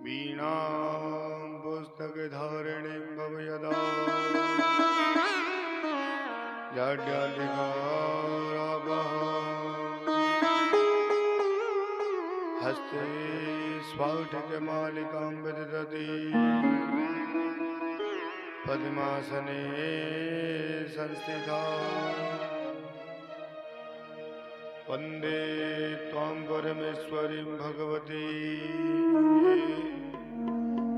वीणां पुस्तकधारिणीं भव यदा जाड्यालिकारावः हस्ते स्फाटिकमालिकां विदधति पद्मासने संस्थिता वन्दे त्वां परमेश्वरीं भगवती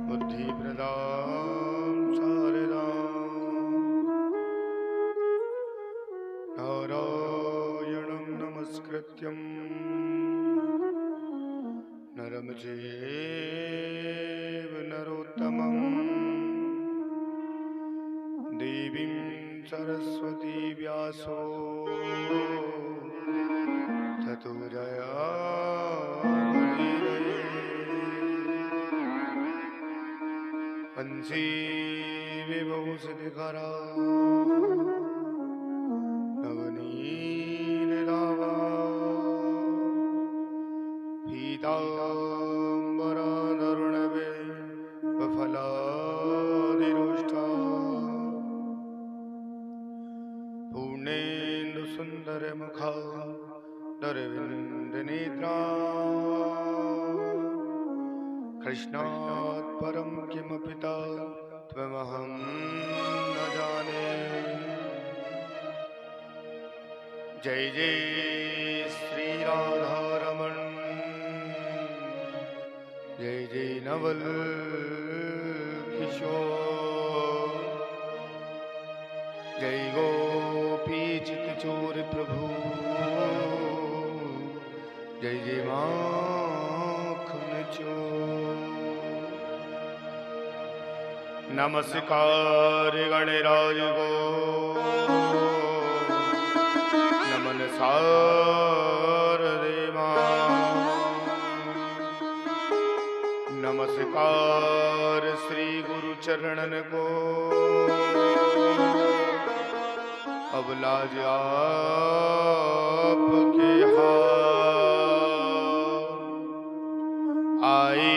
बुद्धिप्रदां शारदां नारायणं नमस्कृत्यं नरं चैव नरोत्तमं देवीं सरस्वती व्यासो ततो जयामुदीरये वंशी विभूषितकरा नवनीतदावा पीताम्बराधरुणवेफलादिरुष्टा पूर्णेन्दुसुन्दरमुखा दरविन्दनेत्रा कृष्णात् परं किमपि त्वमहं न जाने। जय जय श्री राधारमण जय जय नवल किशोर जय गोपी चितचोर प्रभु जय जय माखन चोर। नमस्कार गणराज को नमन सारदेवा नमस्कार श्री गुरु चरणन को अब लाज आपके हाथ आए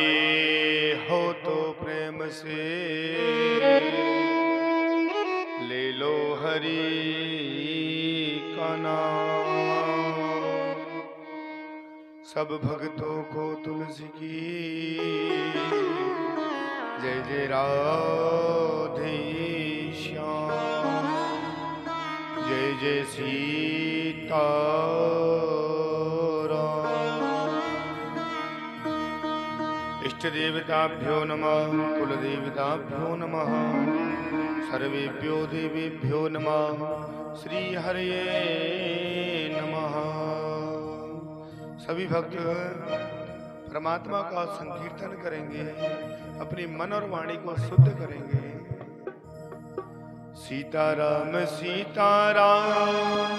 हो तो प्रेम से ले लो हरि का नाम। सब भक्तों को तुलसी की जय जय राधे श्याम जय जय सीताराम। इष्ट देवताभ्यो नमः कुल देवताभ्यो नमः सर्वेभ्यो देवेभ्यो नमः श्री हरये नमः। सभी भक्त परमात्मा का संकीर्तन करेंगे, अपनी मन और वाणी को शुद्ध करेंगे। सीताराम सीताराम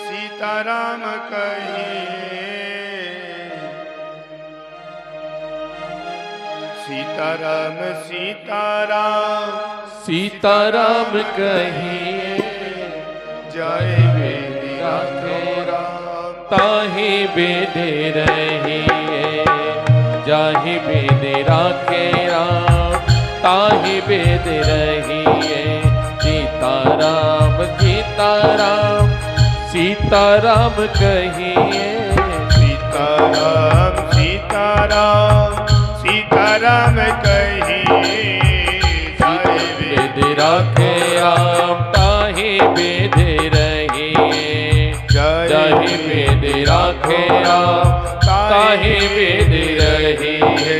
सीताराम कहिए सीताराम सीताराम सीताराम कहिए जय वेदी राधे राम ताहि बेदे रहिए जाहि बेदे राखे राम ताहि बेदे रहिए। सीताराम सीताराम सीताराम कहिए सीताराम सीताराम सीताराम कहिए जाहि बेदे राखे राम ताहि बेदे रहिए जाहि बेदे राखे राम ताहि बेदे रहिए।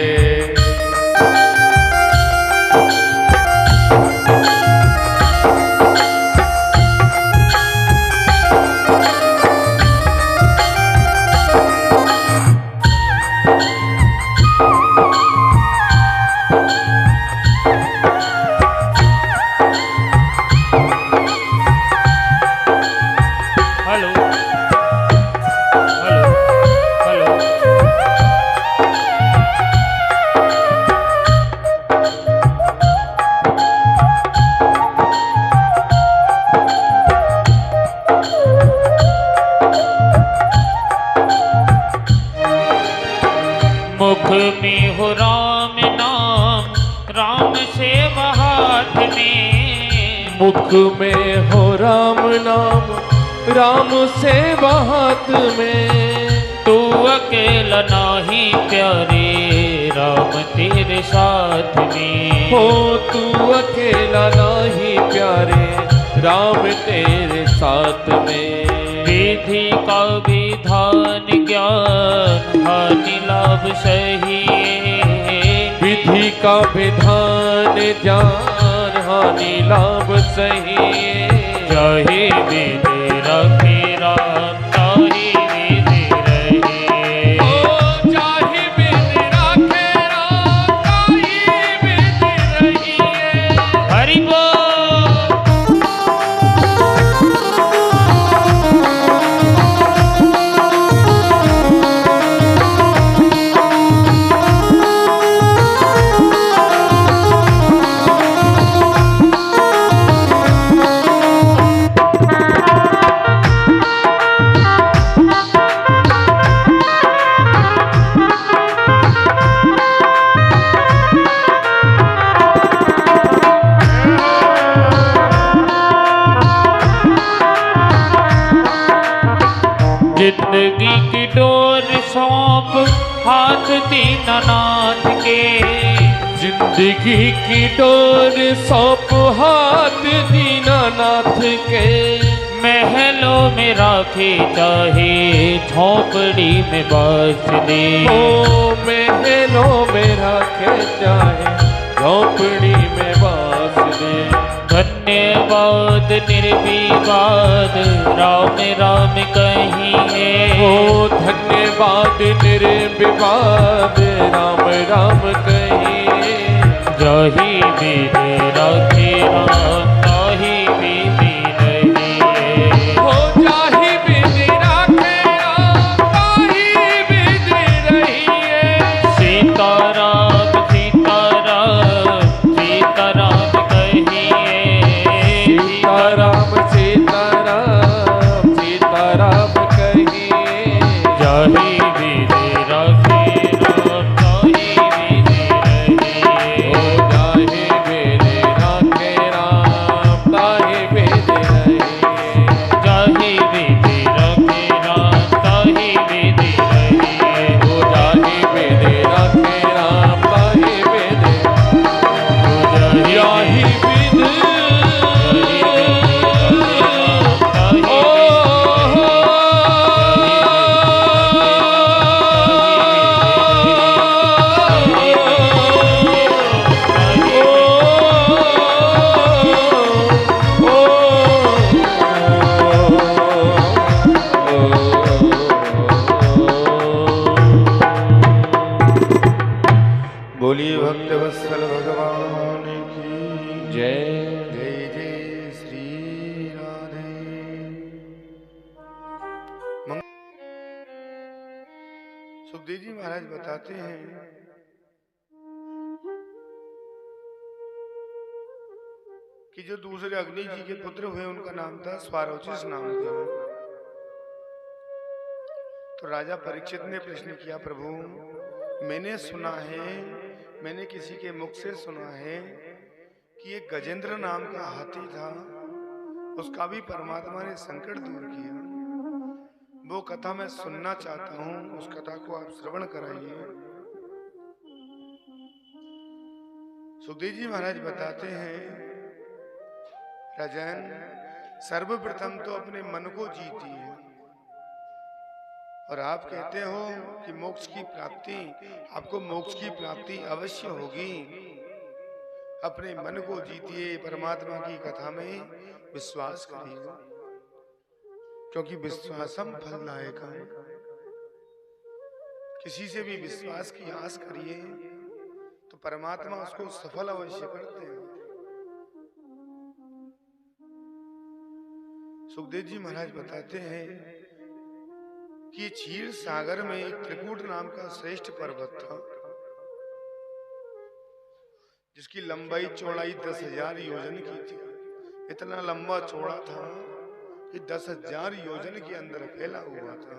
में हो राम नाम, राम से हाथ में। मुख में हो राम नाम, राम से हाथ में। तू अकेला नाही प्यारे, राम तेरे साथ में। हो तू अकेला नाही प्यारे, राम तेरे साथ में। विधि का विधान ज्ञान हानि लाभ सही, विधि का विधान ज्ञान हानि लाभ सही। चाहे विधि रखे राम, ताहि विधि रहे। ओ चाहे विधि राखे राम, ताहि विधि रहिए। हरि बोल। जिंदगी की डोर सौंप हाथ दीनानाथ के। जिंदगी की डोर सौंप हाथ दीनानाथ के। महलों में राखे चाहे झोपड़ी में बस दे। ओ महलों में राखे चाहे झोपड़ी में बास दे। धन्यवाद निर्विवाद राम राम कहिए। ओ धन्यवाद निर्विवाद राम राम कहिए। जाहि विधि राखे राम, ताहि विधि रहिए। हो जाहि विधि राखे राम, ताहि विधि रहिए। सीताराम सीताराम सीताराम कहिए। सीताराम सीताराम सीताराम कहिए। जाहि विधि राखे राम, ताहि विधि रहिए। ओ जाहि विधि राखे राम, ताहि विधि रहिए। जाहि विधि राखे राम, ताहि विधि रहिए। ओ जाहि विधि राखे राम, ताहि विधि। जाहि विधि बोलिए भक्त वत्सल भगवान की जय। जय जय श्री राधे। सुखदेव जी महाराज बताते हैं कि जो दूसरे अग्नि जी के पुत्र हुए उनका नाम था स्वारोचिष नाम था। तो राजा परीक्षित ने प्रश्न किया, प्रभु मैंने सुना है, मैंने किसी के मुख से सुना है कि एक गजेंद्र नाम का हाथी था, उसका भी परमात्मा ने संकट दूर किया। वो कथा मैं सुनना चाहता हूँ, उस कथा को आप श्रवण कराइए। सुखदेव जी महाराज बताते हैं, राजन सर्वप्रथम तो अपने मन को जीतिए। और आप कहते हो कि मोक्ष की प्राप्ति, आपको मोक्ष की प्राप्ति अवश्य होगी। अपने मन को जीतिए, परमात्मा की कथा में विश्वास करिए, क्योंकि विश्वासम फलदायकम। किसी से भी विश्वास की आस करिए तो परमात्मा उसको सफल अवश्य करते हैं। सुखदेव जी महाराज बताते हैं कि क्षीर सागर में एक त्रिकूट नाम का श्रेष्ठ पर्वत था, जिसकी लंबाई चौड़ाई 10,000 योजन की थी। इतना लंबा चौड़ा था कि 10,000 योजन के अंदर फैला हुआ था।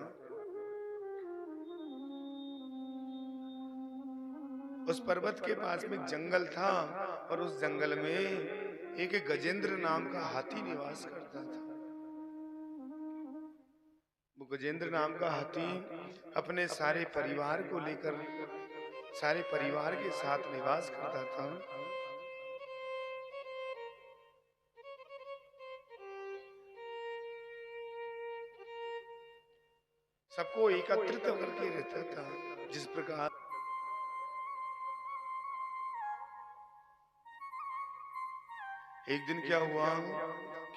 उस पर्वत के पास में एक जंगल था और उस जंगल में एक गजेंद्र नाम का हाथी निवास करता था। वो गजेंद्र नाम का हाथी अपने सारे परिवार को लेकर सारे परिवार के साथ निवास करता था। सबको एकत्रित करके रहता था। जिस प्रकार एक दिन क्या हुआ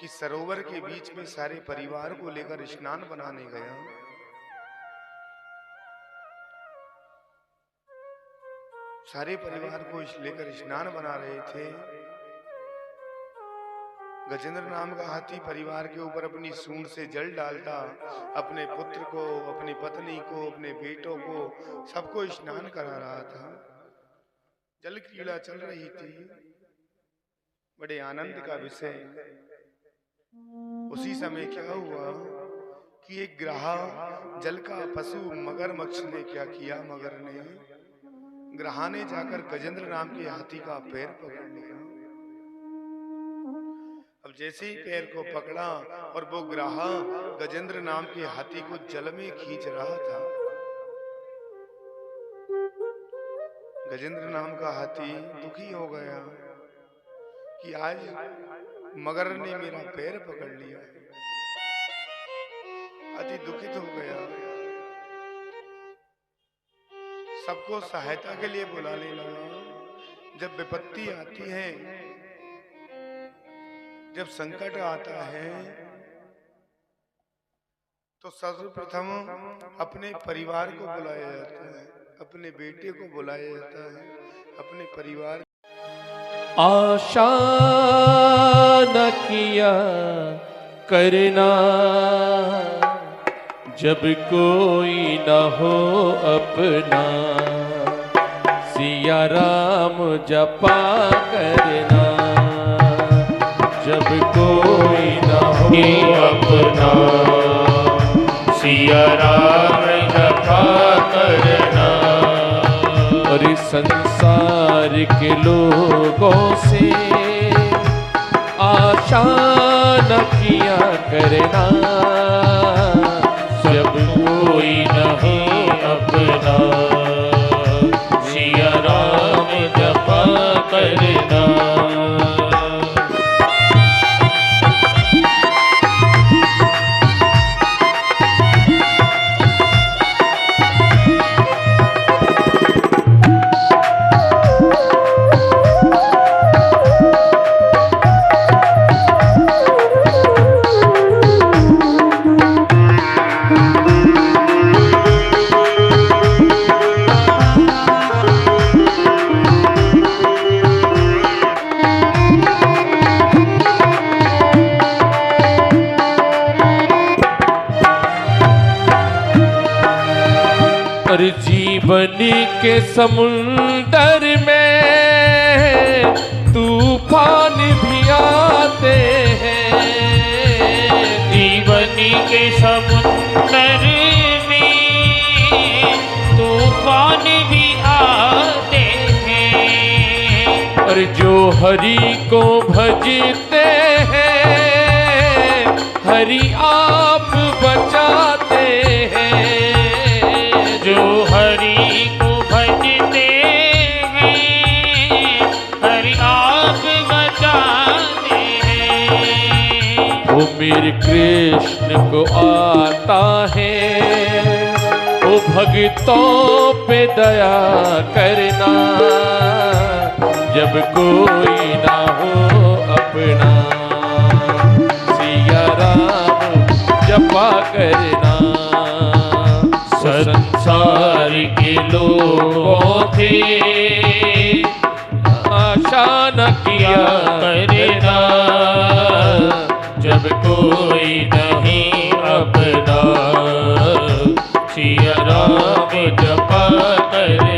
कि सरोवर के बीच में सारे परिवार को लेकर स्नान बनाने गया। सारे परिवार को लेकर स्नान बना रहे थे। गजेंद्र नाम का हाथी परिवार के ऊपर अपनी सूंड से जल डालता, अपने पुत्र को, अपनी पत्नी को, अपने बेटों को, सबको स्नान करा रहा था। जल क्रीड़ा चल रही थी, बड़े आनंद का विषय। उसी समय क्या हुआ कि एक ग्राह जल का पशु मगरमच्छ ने क्या किया, मगर ने ग्राह ने जाकर गजेंद्र नाम के हाथी का पैर पकड़ लिया। अब जैसे ही पैर को पकड़ा और वो ग्राह गजेंद्र नाम के हाथी को जल में खींच रहा था। गजेंद्र नाम का हाथी दुखी हो गया कि आज मगर ने मेरा पैर पकड़ लिया। अति दुखित हो गया। सबको सहायता के लिए बुलाने लगा। जब विपत्ति आती है, जब संकट आता है, तो सर्वप्रथम अपने परिवार को बुलाया जाता है, अपने बेटे को बुलाया जाता है, अपने परिवार। आशा न किया करना जब कोई न हो अपना, सिया राम जपा करना जब कोई न हो अपना, सिया राम जपा करना। और संसार के लोगों से आशा न किया करना जब कोई नहीं अपना, सिया राम जपा करना। और जीवन के समुंदर में तूफान भी आते हैं। जीवन के समुंदर में तूफान भी आते हैं। और जो हरि को भजते हैं, हरि आप बचाते हैं। जो हरि को भजते हैं, हरि आप बचाते हैं। वो मेरे कृष्ण को आता है, वो भक्तों पे दया करना जब कोई ना हो अपना, सिया राम जपा करना। संसार के लोगों थे आशा न किया करना जब कोई नहीं अपना, सिया राम जपा करना।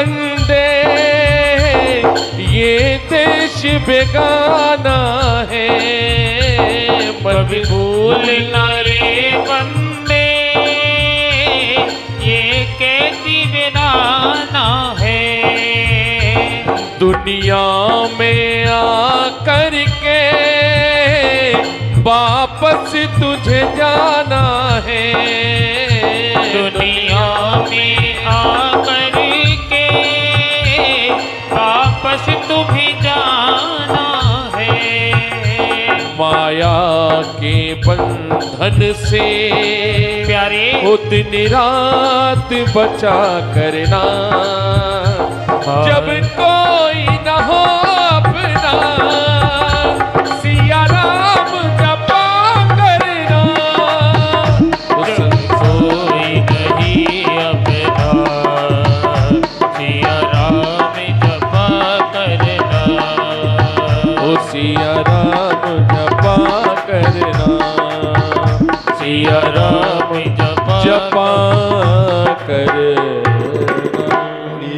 बंदे ये देश बेगाना है। कभी भूल न रे बंदे ये कैसी वीराना है। दुनिया में आकर के वापस तुझे जाना है। दुनिया में आकर के वापस तुम्हें जाना है। माया के बंधन से प्यारे हो दिन रात बचा करना। जब कोई न हो अपना सिया राम जपा करना। कोई नहीं अपना सिया राम जपा करना। ओ सिया राम जपा करना। सिया राम जपा करना।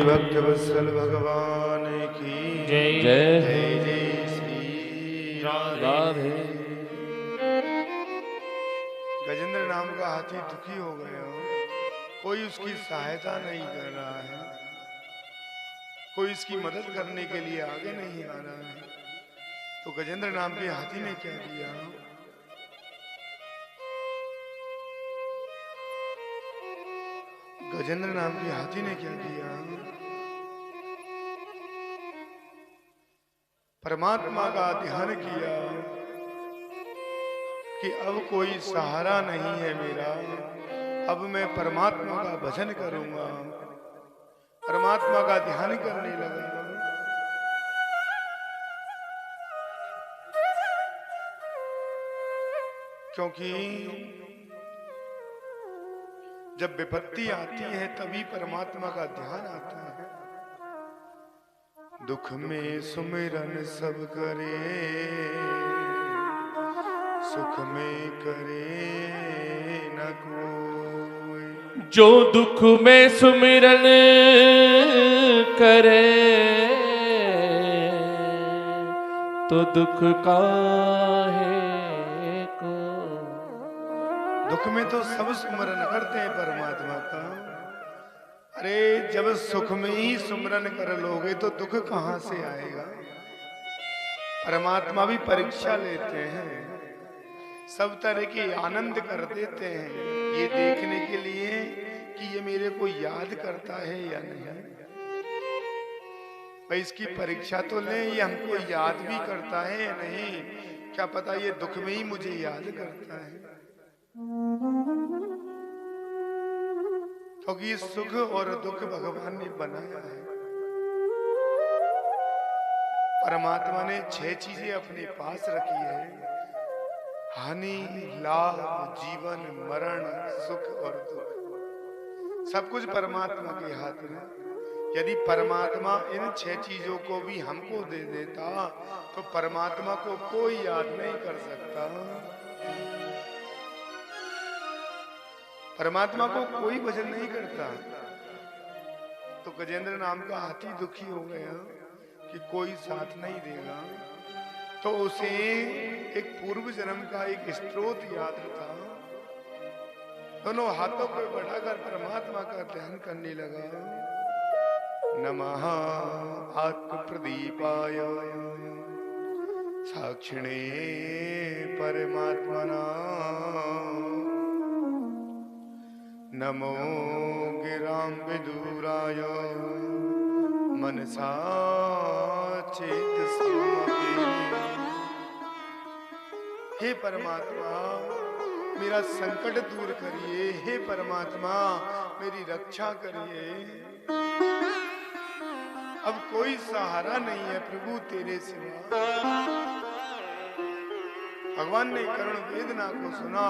भक्त वत्सल भगवान की जय। जय जय जय श्री राधे। गजेंद्र नाम का हाथी दुखी हो गया, कोई उसकी सहायता नहीं कर रहा है, कोई इसकी मदद करने के लिए आगे नहीं आ रहा है। तो गजेंद्र नाम के हाथी ने क्या किया? गजेंद्र नाम के हाथी ने क्या किया? परमात्मा का ध्यान किया कि अब कोई सहारा नहीं है मेरा, अब मैं परमात्मा का भजन करूंगा। परमात्मा का ध्यान करने लगा। क्योंकि जब विपत्ति आती है तभी परमात्मा का ध्यान आता है। दुख में सुमिरन सब करे, सुख में करे न कोई। जो दुख में सुमिरन करे तो दुख काहे को। दुख में तो सब सुमिरन करते हैं परमात्मा का। अरे जब सुख में ही सुमिरन कर लोगे तो दुख कहां से आएगा? परमात्मा भी परीक्षा लेते हैं, सब तरह के आनंद कर देते हैं, ये देखने के लिए कि ये मेरे को याद करता है या नहीं। भाई इसकी परीक्षा तो लें, ये हमको याद भी करता है या नहीं। क्या पता ये दुख में ही मुझे याद करता है। क्योंकि सुख और दुख भगवान ने बनाया है। परमात्मा ने 6 चीजें अपने पास रखी है: हानि, लाभ, जीवन, मरण, सुख और दुख। सब कुछ परमात्मा के हाथ में। यदि परमात्मा इन 6 चीजों को भी हमको दे देता तो परमात्मा को कोई याद नहीं कर सकता। परमात्मा को कोई भजन नहीं करता। तो गजेंद्र नाम का हाथी दुखी हो गया कि कोई साथ नहीं देगा। तो उसे एक पूर्व जन्म का एक स्त्रोत याद था। दोनों हाथों को बढ़ाकर परमात्मा का ध्यान करने लगा। नमः आत्म प्रदीपाय साक्षिणे परमात्मना। नमो गिरां विदुराय मनसा चेतसामपि। हे परमात्मा मेरा संकट दूर करिए, हे परमात्मा मेरी रक्षा करिए। अब कोई सहारा नहीं है प्रभु तेरे सिवा। भगवान ने करुण वेदना को सुना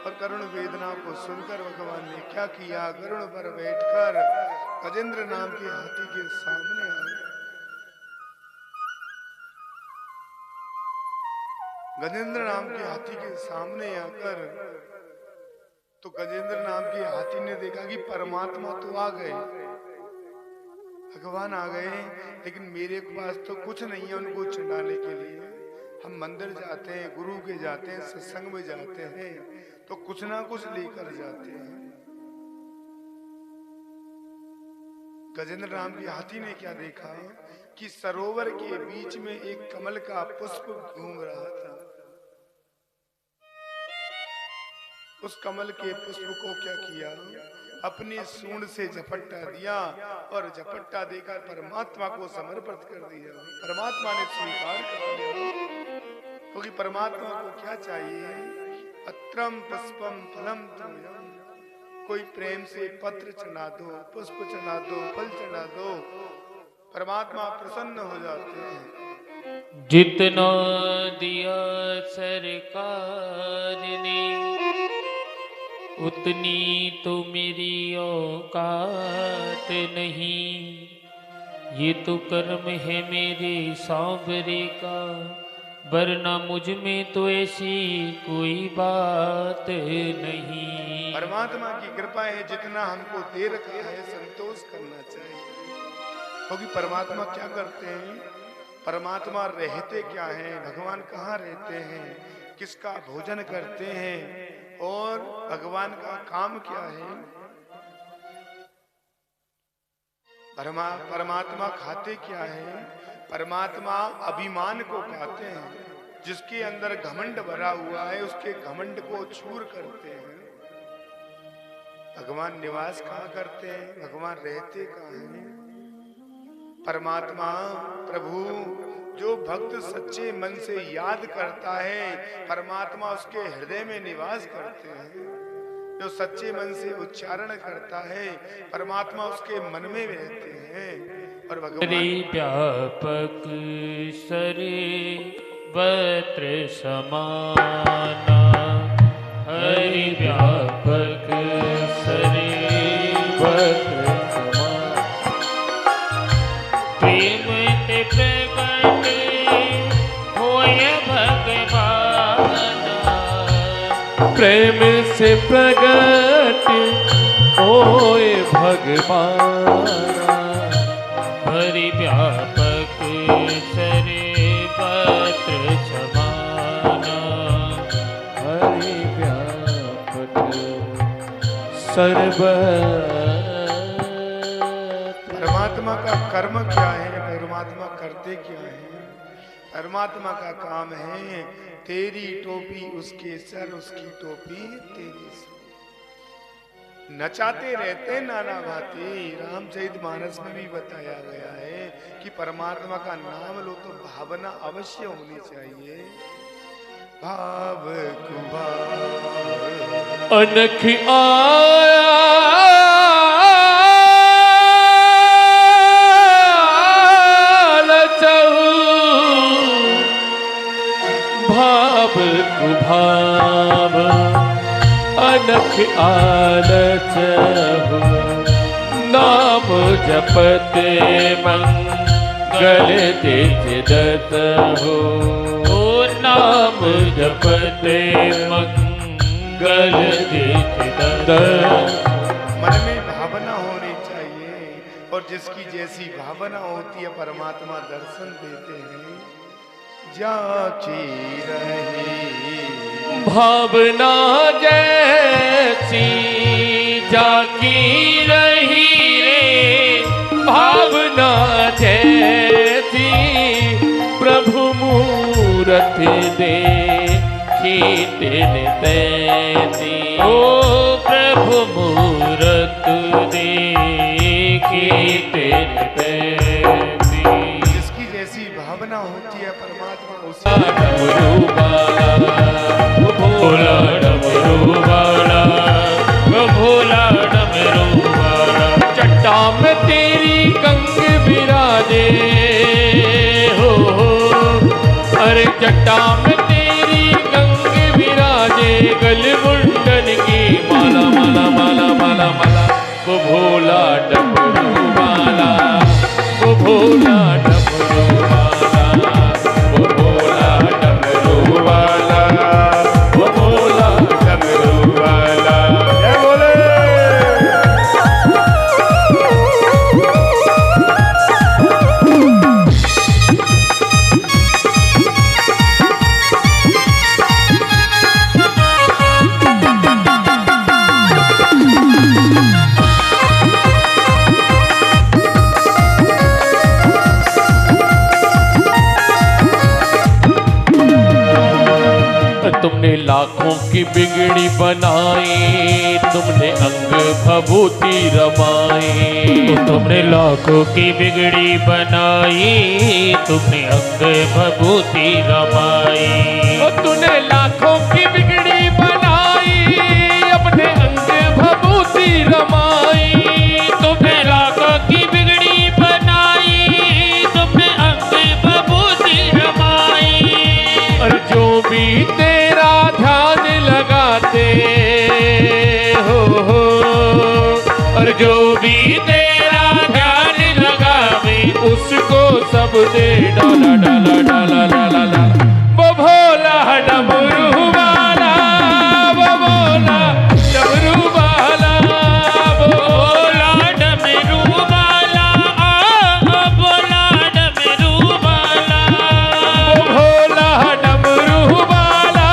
और करुण वेदना को सुनकर भगवान ने क्या किया? गरुड़ पर बैठकर गजेंद्र नाम के हाथी के सामने आए। गजेंद्र नाम के हाथी के सामने आकर तो गजेंद्र नाम के हाथी ने देखा कि परमात्मा तो आ गए, भगवान आ गए, लेकिन मेरे पास तो कुछ नहीं है उनको चढ़ाने के लिए। हम मंदिर जाते हैं, गुरु के जाते हैं, सत्संग में जाते हैं, तो कुछ ना कुछ लेकर जाते हैं। गजेंद्र राम की हाथी ने क्या देखा कि सरोवर के बीच में एक कमल का पुष्प घूम रहा था। उस कमल के पुष्प को क्या किया, अपनी सूंड से झपट्टा दिया और झपट्टा देकर परमात्मा को समर्पित कर दिया। परमात्मा ने स्वीकार कर लिया, क्योंकि परमात्मा को क्या चाहिए, पत्रम पुष्पम फलम तोयम। कोई प्रेम से पत्र चढ़ा दो, पुष्प चढ़ा दो, फल चढ़ा दो, परमात्मा प्रसन्न हो जाते हैं। जितना दिया सरकार ने उतनी तो मेरी औकात नहीं। ये तो कर्म है मेरे सांवरे का, वरना मुझ में तो ऐसी कोई बात नहीं। परमात्मा की कृपा है, जितना हमको दे रखा है संतोष करना चाहिए। क्योंकि परमात्मा क्या करते हैं, परमात्मा रहते क्या हैं, भगवान कहाँ रहते हैं, किसका भोजन करते हैं और भगवान का काम क्या है। परमात्मा खाते क्या है, परमात्मा अभिमान को खाते हैं। जिसके अंदर घमंड भरा हुआ है उसके घमंड को चूर करते हैं। भगवान निवास कहाँ करते हैं, भगवान रहते कहाँ हैं। परमात्मा प्रभु जो भक्त सच्चे मन से याद करता है, परमात्मा उसके हृदय में निवास करते हैं। जो सच्चे मन से उच्चारण करता है, परमात्मा उसके मन में रहते हैं। और भगवान व्यापक सर्वत्र समाना, हरि व्यापक सर्वत्र समाना। प्रेम ते प्रगट होय भगवाना, प्रेम से प्रगट होए भगवाना। हरि व्यापक सर्वत्र समाना, हरि व्यापक सर्वत्र। परमात्मा का कर्म क्या है, परमात्मा करते क्या है। परमात्मा का काम है, तेरी टोपी उसके सर, उसकी टोपी तेरी सर। नचाते रहते नाना भांति। रामचरितमानस में भी बताया गया है कि परमात्मा का नाम लो तो भावना अवश्य होनी चाहिए। भाव कुभाव अनख आया भाव कुभाव, अनख आलच हो। नाम जपते मंगल दित हो, नाम जपते मंगल दित। मन में भावना होनी चाहिए, और जिसकी जैसी भावना होती है परमात्मा दर्शन देते हैं। जाची रहे भावना जैसी जाकी रही रे, भावना जैसी प्रभु मूरत देखी तिन तैसी। ओ प्रभु मूरत देखी तिन तैसी। जिसकी जैसी भावना होती है परमात्मा उसी। डमरू बाला भोला डमरू वाला, भोला डमरू वाला। चट्टा में तेरी गंग विराजे हो, अरे चट्टा में तेरी गंग विराजे। गल मुंडन की माला माला माला माला माला। वो भोला डमरू वाला, वो भोला डमरू वाला, वो भोला डमरू वाला, वो भोला डमरू वाला। जय बोले। तुमने लाखों की बिगड़ी बनाई, तुमने अंग भभूति रमाई। तुमने लाखों की बिगड़ी बनाई, तुमने अंग भभूति रमाई। तूने लाखों की बिगड़ी बनाई, अपने अंग भभूति रमाई। तुमने लाखों की बिगड़ी बनाई, तुमने अंग भभूति रमाई। और जो भी तेरा ध्यान लगाते हो, और जो भी तेरा ध्यान लगावे, उसको सब दे डाला डाला डाला डाला डाला। वो भोला डमरू वाला, वो भोला डमरू वाला, वो भोला डमरू वाला, भोला डमरू वाला। वो भोला डमरू वाला,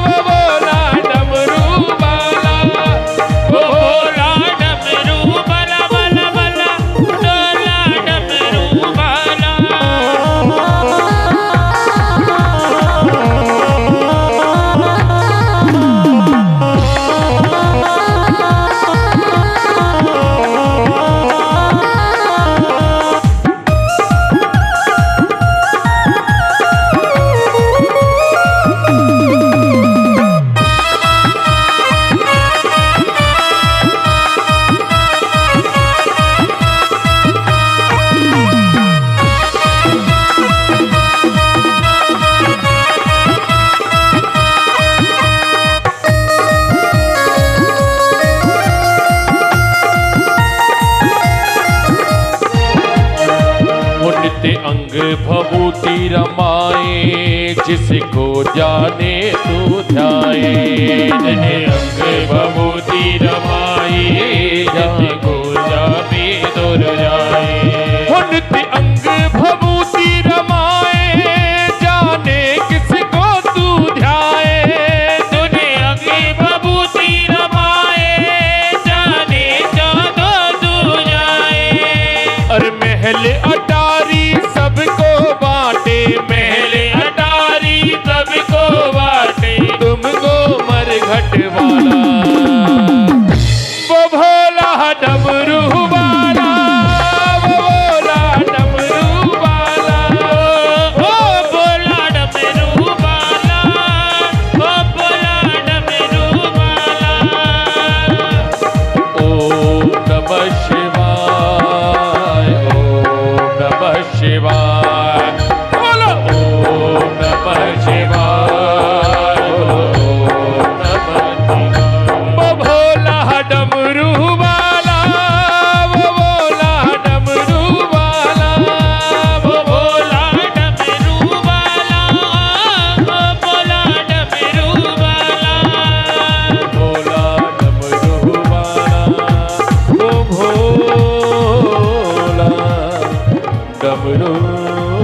वो भोला डमरू वाला, वो भोला डमरू वाला, वाला वाला, भोला डमरू वाला। नित्य अंग भभूति रमाए, जिसको जाने तू ध्याए। जिन्हें अंग भभूति रमाई, जिसको जाने दूर जाए। नित्य अंग भभूति रमाए, जाने किसको तू ध्याए। तूने अंग भभूति रमाए, जाने जादो तू जाए। और महल अटारी सबको बांटे, महल अटारी सबको बांटे, तुमको मरघट वाला। वो भोला डमरू वाला, वो भोला डमरू वाला, ओ भोला डमरू वाला, ओ भोला डमरू वाला। ओम नमः शिवाय, ओम नमः शिवाय, बोलो ओम नमः शिवाय, ओम नमः शिवाय। वो भोला डमरू वाला, वो भोला डमरू वाला, वो भोला डमरू वाला, ओ भोला डमरू वाला। भोला डमरू वाला, वो भोला डमरू वाला।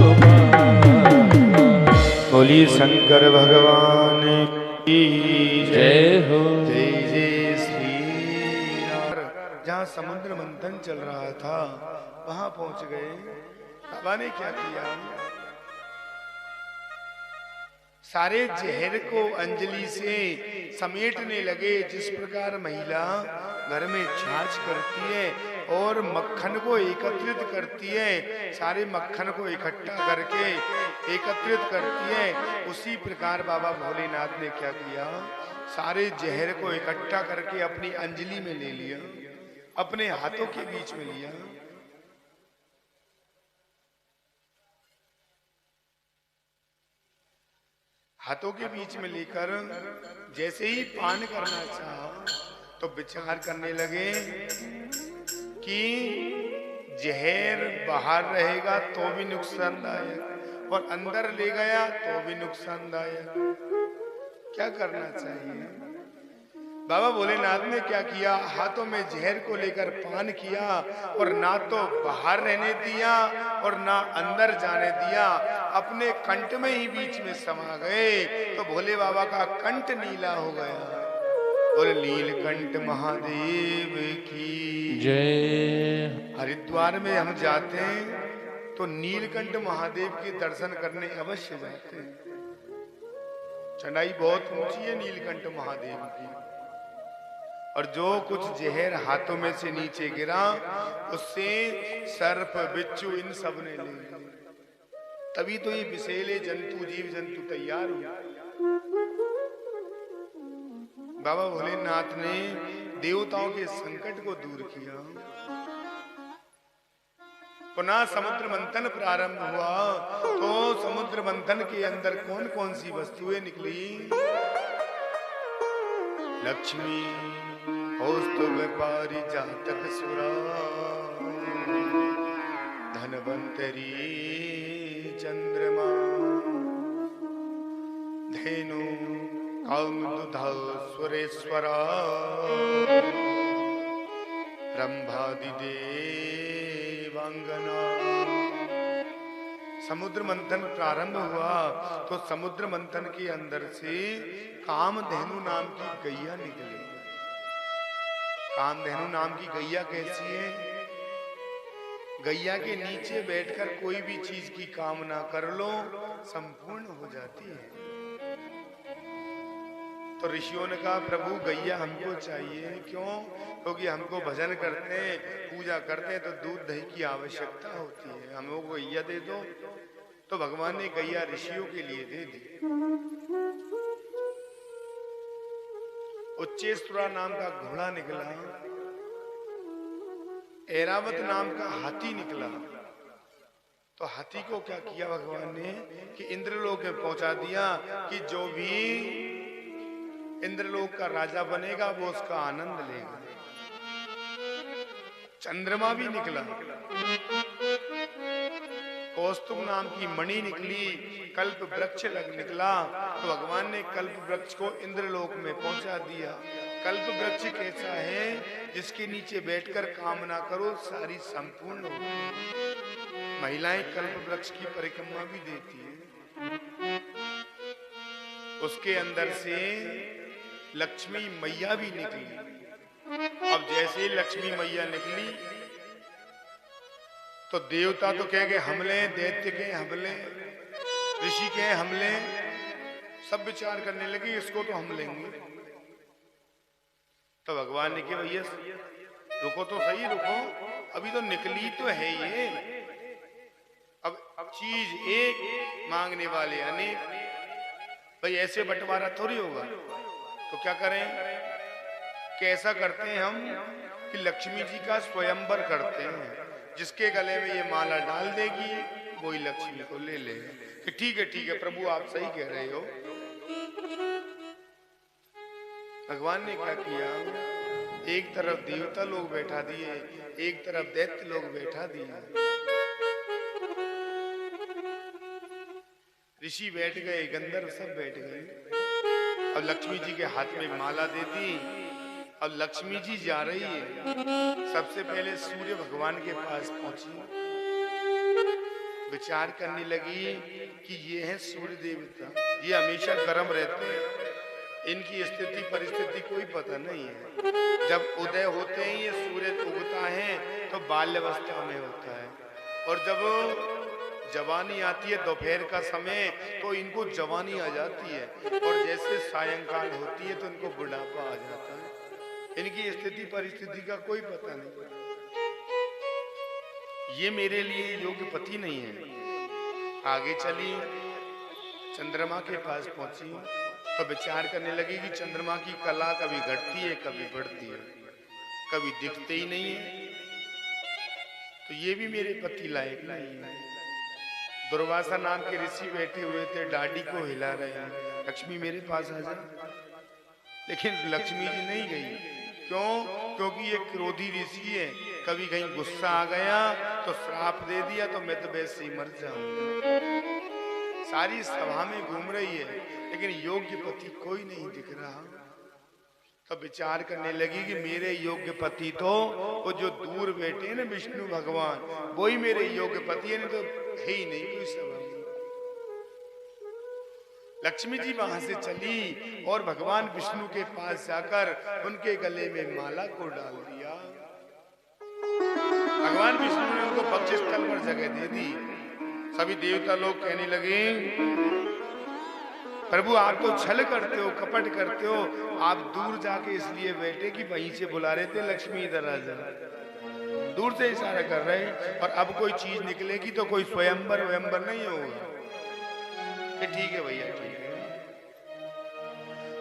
बोली शंकर भगवान की जय हो। जय जय श्री राम। जहाँ समुद्र मंथन चल रहा था वहां पहुंच गए। बाबा ने क्या किया, सारे जहर को अंजलि से समेटने लगे। जिस प्रकार महिला घर में छाछ करती है और मक्खन को एकत्रित करती है, सारे मक्खन को इकट्ठा करके एकत्रित करती है, उसी प्रकार बाबा भोलेनाथ ने क्या किया, सारे जहर को इकट्ठा करके अपनी अंजलि में ले लिया, अपने हाथों के बीच में लिया। हाथों के बीच में लेकर जैसे ही पान करना चाहा तो विचार करने लगे कि जहर बाहर रहेगा तो भी नुकसानदायक और अंदर ले गया तो भी नुकसानदायक। क्या करना चाहिए? बाबा भोलेनाथ ने क्या किया, हाथों में जहर को लेकर पान किया और ना तो बाहर रहने दिया और ना अंदर जाने दिया, अपने कंठ में ही बीच में समा गए। तो भोले बाबा का कंठ नीला हो गया। बोले नीलकंठ महादेव की जय। हरिद्वार में हम जाते हैं तो नीलकंठ महादेव के दर्शन करने अवश्य जाते हैं। चढ़ाई बहुत ऊंची है नीलकंठ महादेव की, और जो कुछ जहर हाथों में से नीचे गिरा उससे सर्प बिच्छू इन सब ने ले लिया। तभी तो ये विषैले जंतु जीव जंतु तैयार हुए। बाबा भोलेनाथ ने देवताओं के संकट को दूर किया। पुनः समुद्र मंथन प्रारंभ हुआ तो समुद्र मंथन के अंदर कौन कौन सी वस्तुएं निकली? लक्ष्मी कौस्तुभ पारिजातक सुरा, धनवंतरी चंद्रमा, धेनु कौमुदुधा सुरेश्वरा, रंभादि देवांगना। समुद्र मंथन प्रारंभ हुआ तो समुद्र मंथन के अंदर से कामधेनु नाम की गैया निकली। कामधेनु नाम की गैया कैसी है? गैया के नीचे बैठकर कोई भी चीज की कामना कर लो संपूर्ण हो जाती है। तो ऋषियों ने कहा प्रभु गैया हमको चाहिए। क्यों? क्योंकि हमको भजन करते हैं, पूजा करते हैं तो दूध दही की आवश्यकता होती है, हम लोग को गैया दे दो। तो भगवान ने गैया ऋषियों के लिए दे दी। उच्चेश्वरा नाम का घोड़ा निकला, ऐरावत नाम का हाथी निकला। तो हाथी को क्या किया भगवान ने कि इंद्रलोक में पहुंचा दिया कि जो भी इंद्रलोक का राजा बनेगा वो उसका आनंद लेगा। चंद्रमा भी निकला, कौस्तुभ नाम की मणि निकली, कल्प वृक्ष निकला। तो भगवान ने कल्प वृक्ष को इंद्रलोक में पहुंचा दिया। कल्प वृक्ष कैसा है? जिसके नीचे बैठकर कामना करो सारी संपूर्ण होती है। महिलाएं कल्प वृक्ष की परिक्रमा भी देती है। उसके अंदर से लक्ष्मी मैया भी निकली। अब जैसे ही लक्ष्मी मैया निकली तो देवता तो कह गए हमले, दैत्य के हमले, ऋषि के हमले, सब विचार करने लगे इसको तो हम लेंगे। तो भगवान ने कहा भैया रुको तो सही, रुको, अभी तो निकली तो है ये। अब चीज एक मांगने वाले अनेक, भाई ऐसे बंटवारा थोड़ी होगा। तो क्या करें? कैसा करते हैं हम कि लक्ष्मी जी का स्वयंवर करते हैं। जिसके गले में ये माला डाल देगी वही लक्ष्मी को ले ले कि ठीक है प्रभु आप सही कह रहे हो। भगवान ने क्या किया? एक तरफ देवता लोग बैठा दिए, एक तरफ दैत्य लोग बैठा दिए। ऋषि बैठ गए, गंधर्व सब बैठ गए। अब लक्ष्मी जी के हाथ में माला दे दी। अब लक्ष्मी जी जा रही है, सबसे पहले सूर्य भगवान के पास पहुंची, विचार करने लगी कि ये है सूर्य देवता, ये हमेशा गर्म रहते हैं, इनकी स्थिति परिस्थिति कोई पता नहीं है। जब उदय होते हैं ये सूर्य उगता है तो बाल्यावस्था में होता है, और जब जवानी आती है दोपहर का समय तो इनको जवानी आ जाती है, और जैसे सायंकाल होती है तो इनको बुढ़ापा आ जाता है। इनकी स्थिति परिस्थिति का कोई पता नहीं। ये मेरे लिए योग्य पति नहीं है। आगे चली, चंद्रमा के पास पहुंची तो विचार करने लगी कि चंद्रमा की कला कभी घटती है कभी बढ़ती है, कभी दिखते ही नहीं है, तो ये भी मेरे पति लायक नहीं है। दुर्वासा नाम के ऋषि बैठे हुए थे, डाडी को हिला रहे हैं, लक्ष्मी मेरे पास आ जा। लेकिन लक्ष्मी जी नहीं गई। क्यों? क्योंकि ये क्रोधी ऋषि है, कभी कहीं गुस्सा आ गया तो श्राप दे दिया तो मैं तो वैसे ही मर जाऊंगा। सारी सभा में घूम रही है लेकिन योग्य पति कोई नहीं दिख रहा। तो विचार करने लगी कि मेरे योग्य पति तो वो जो दूर बैठे हैं ना विष्णु भगवान, वही मेरे योग्य पति है, नहीं तो है ही नहीं कोई सभा में। लक्ष्मी जी वहां से चली और भगवान विष्णु के पास जाकर उनके गले में माला को डाल दिया। भगवान विष्णु ने उनको पक्ष स्थल पर जगह दे दी। सभी देवता लोग कहने लगे प्रभु आप तो छल करते हो, कपट करते हो। आप दूर जाके इसलिए बैठे कि वहीं से बुला रहे थे लक्ष्मी इधर आ जा, दूर से इशारा कर रहे हैं। और अब कोई चीज निकलेगी तो कोई स्वयंवर वयंबर नहीं होगा कि ठीक है भैया ठीक है।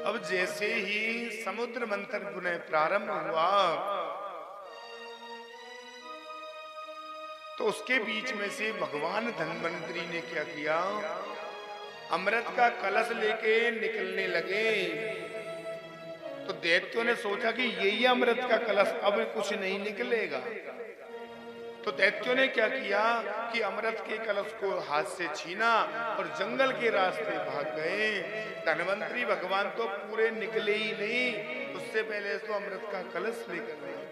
अब जैसे ही समुद्र मंथन पुनः प्रारंभ हुआ तो उसके बीच में से भगवान धन्वंतरी ने क्या किया, अमृत का कलश लेके निकलने लगे। तो दैत्यों ने सोचा कि यही अमृत का कलश, अब कुछ नहीं निकलेगा। तो दैत्यों ने क्या किया कि अमृत के कलश को हाथ से छीना और जंगल के रास्ते भाग गए। धन्वंतरी भगवान तो पूरे निकले ही नहीं, उससे पहले तो अमृत का कलश लेकर गए।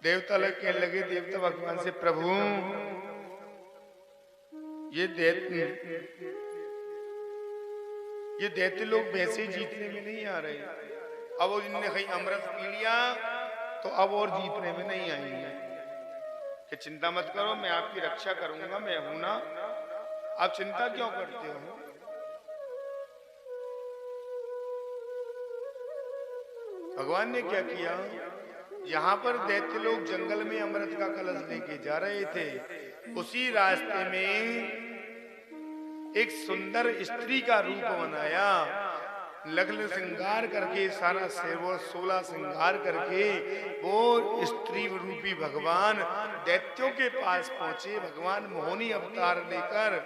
देवता लग कहने लगे, देवता भगवान से, प्रभु ये दैत्य लोग वैसे ही जीतने में नहीं आ रहे। अब इनने कहीं अमृत पी लिया तो अब और जीतने में नहीं आएंगे। कि चिंता मत करो, मैं आपकी रक्षा करूंगा, मैं हूं ना, आप चिंता क्यों करते हो। भगवान ने क्या किया, यहाँ पर दैत्य लोग जंगल में अमृत का कलश लेके जा रहे थे, उसी रास्ते में एक सुंदर स्त्री का रूप बनाया, लग्न श्रृंगार करके, सारा सेवो 16 श्रृंगार करके वो स्त्री रूपी भगवान दैत्यों के पास पहुंचे। भगवान मोहिनी अवतार लेकर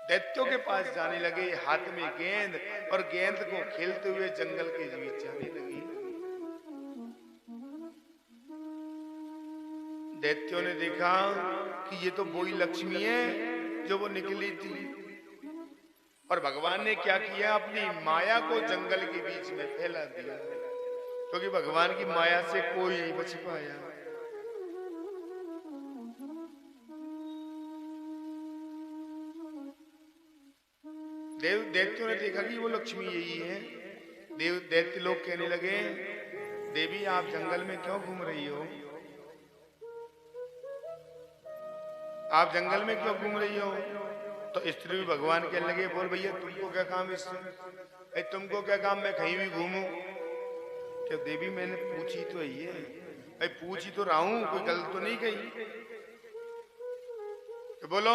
दैत्यों के पास जाने लगे, हाथ में गेंद, और गेंद को खेलते हुए जंगल के बीच जाने लगी। दैत्यों ने देखा कि ये तो वही लक्ष्मी है जो वो निकली थी। और भगवान ने क्या किया, अपनी माया को जंगल के बीच में फैला दिया, क्योंकि भगवान की माया से कोई नहीं बच पाया। दैत्यों ने देखा कि वो लक्ष्मी यही है। दैत्य लोग कहने लगे, देवी आप जंगल में क्यों घूम रही हो, आप जंगल में क्यों घूम रही हो। तो स्त्री भी भगवान कहने लगे, बोल भैया तुमको क्या काम इससे, तुमको क्या काम मैं कहीं भी घूमूं। क्या देवी मैंने पूछी तो ये भाई, पूछी तो रहा हूं, कोई गलत तो नहीं कही। तो बोलो,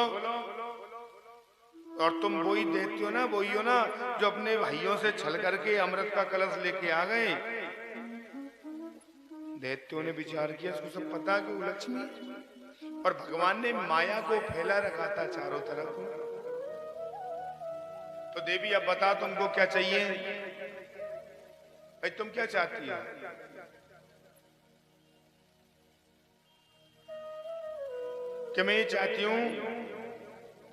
और तुम वही देती हो ना, वही हो ना जो अपने भाइयों से छल करके अमृत का कलश लेके आ गए। दैत्यों ने विचार किया, इसको सब पता कि वो लक्ष्मी, और भगवान ने माया को फैला रखा था चारों तरफ। तो देवी अब बता तुमको क्या चाहिए, भाई तुम क्या चाहती हो। कि मैं ये चाहती हूं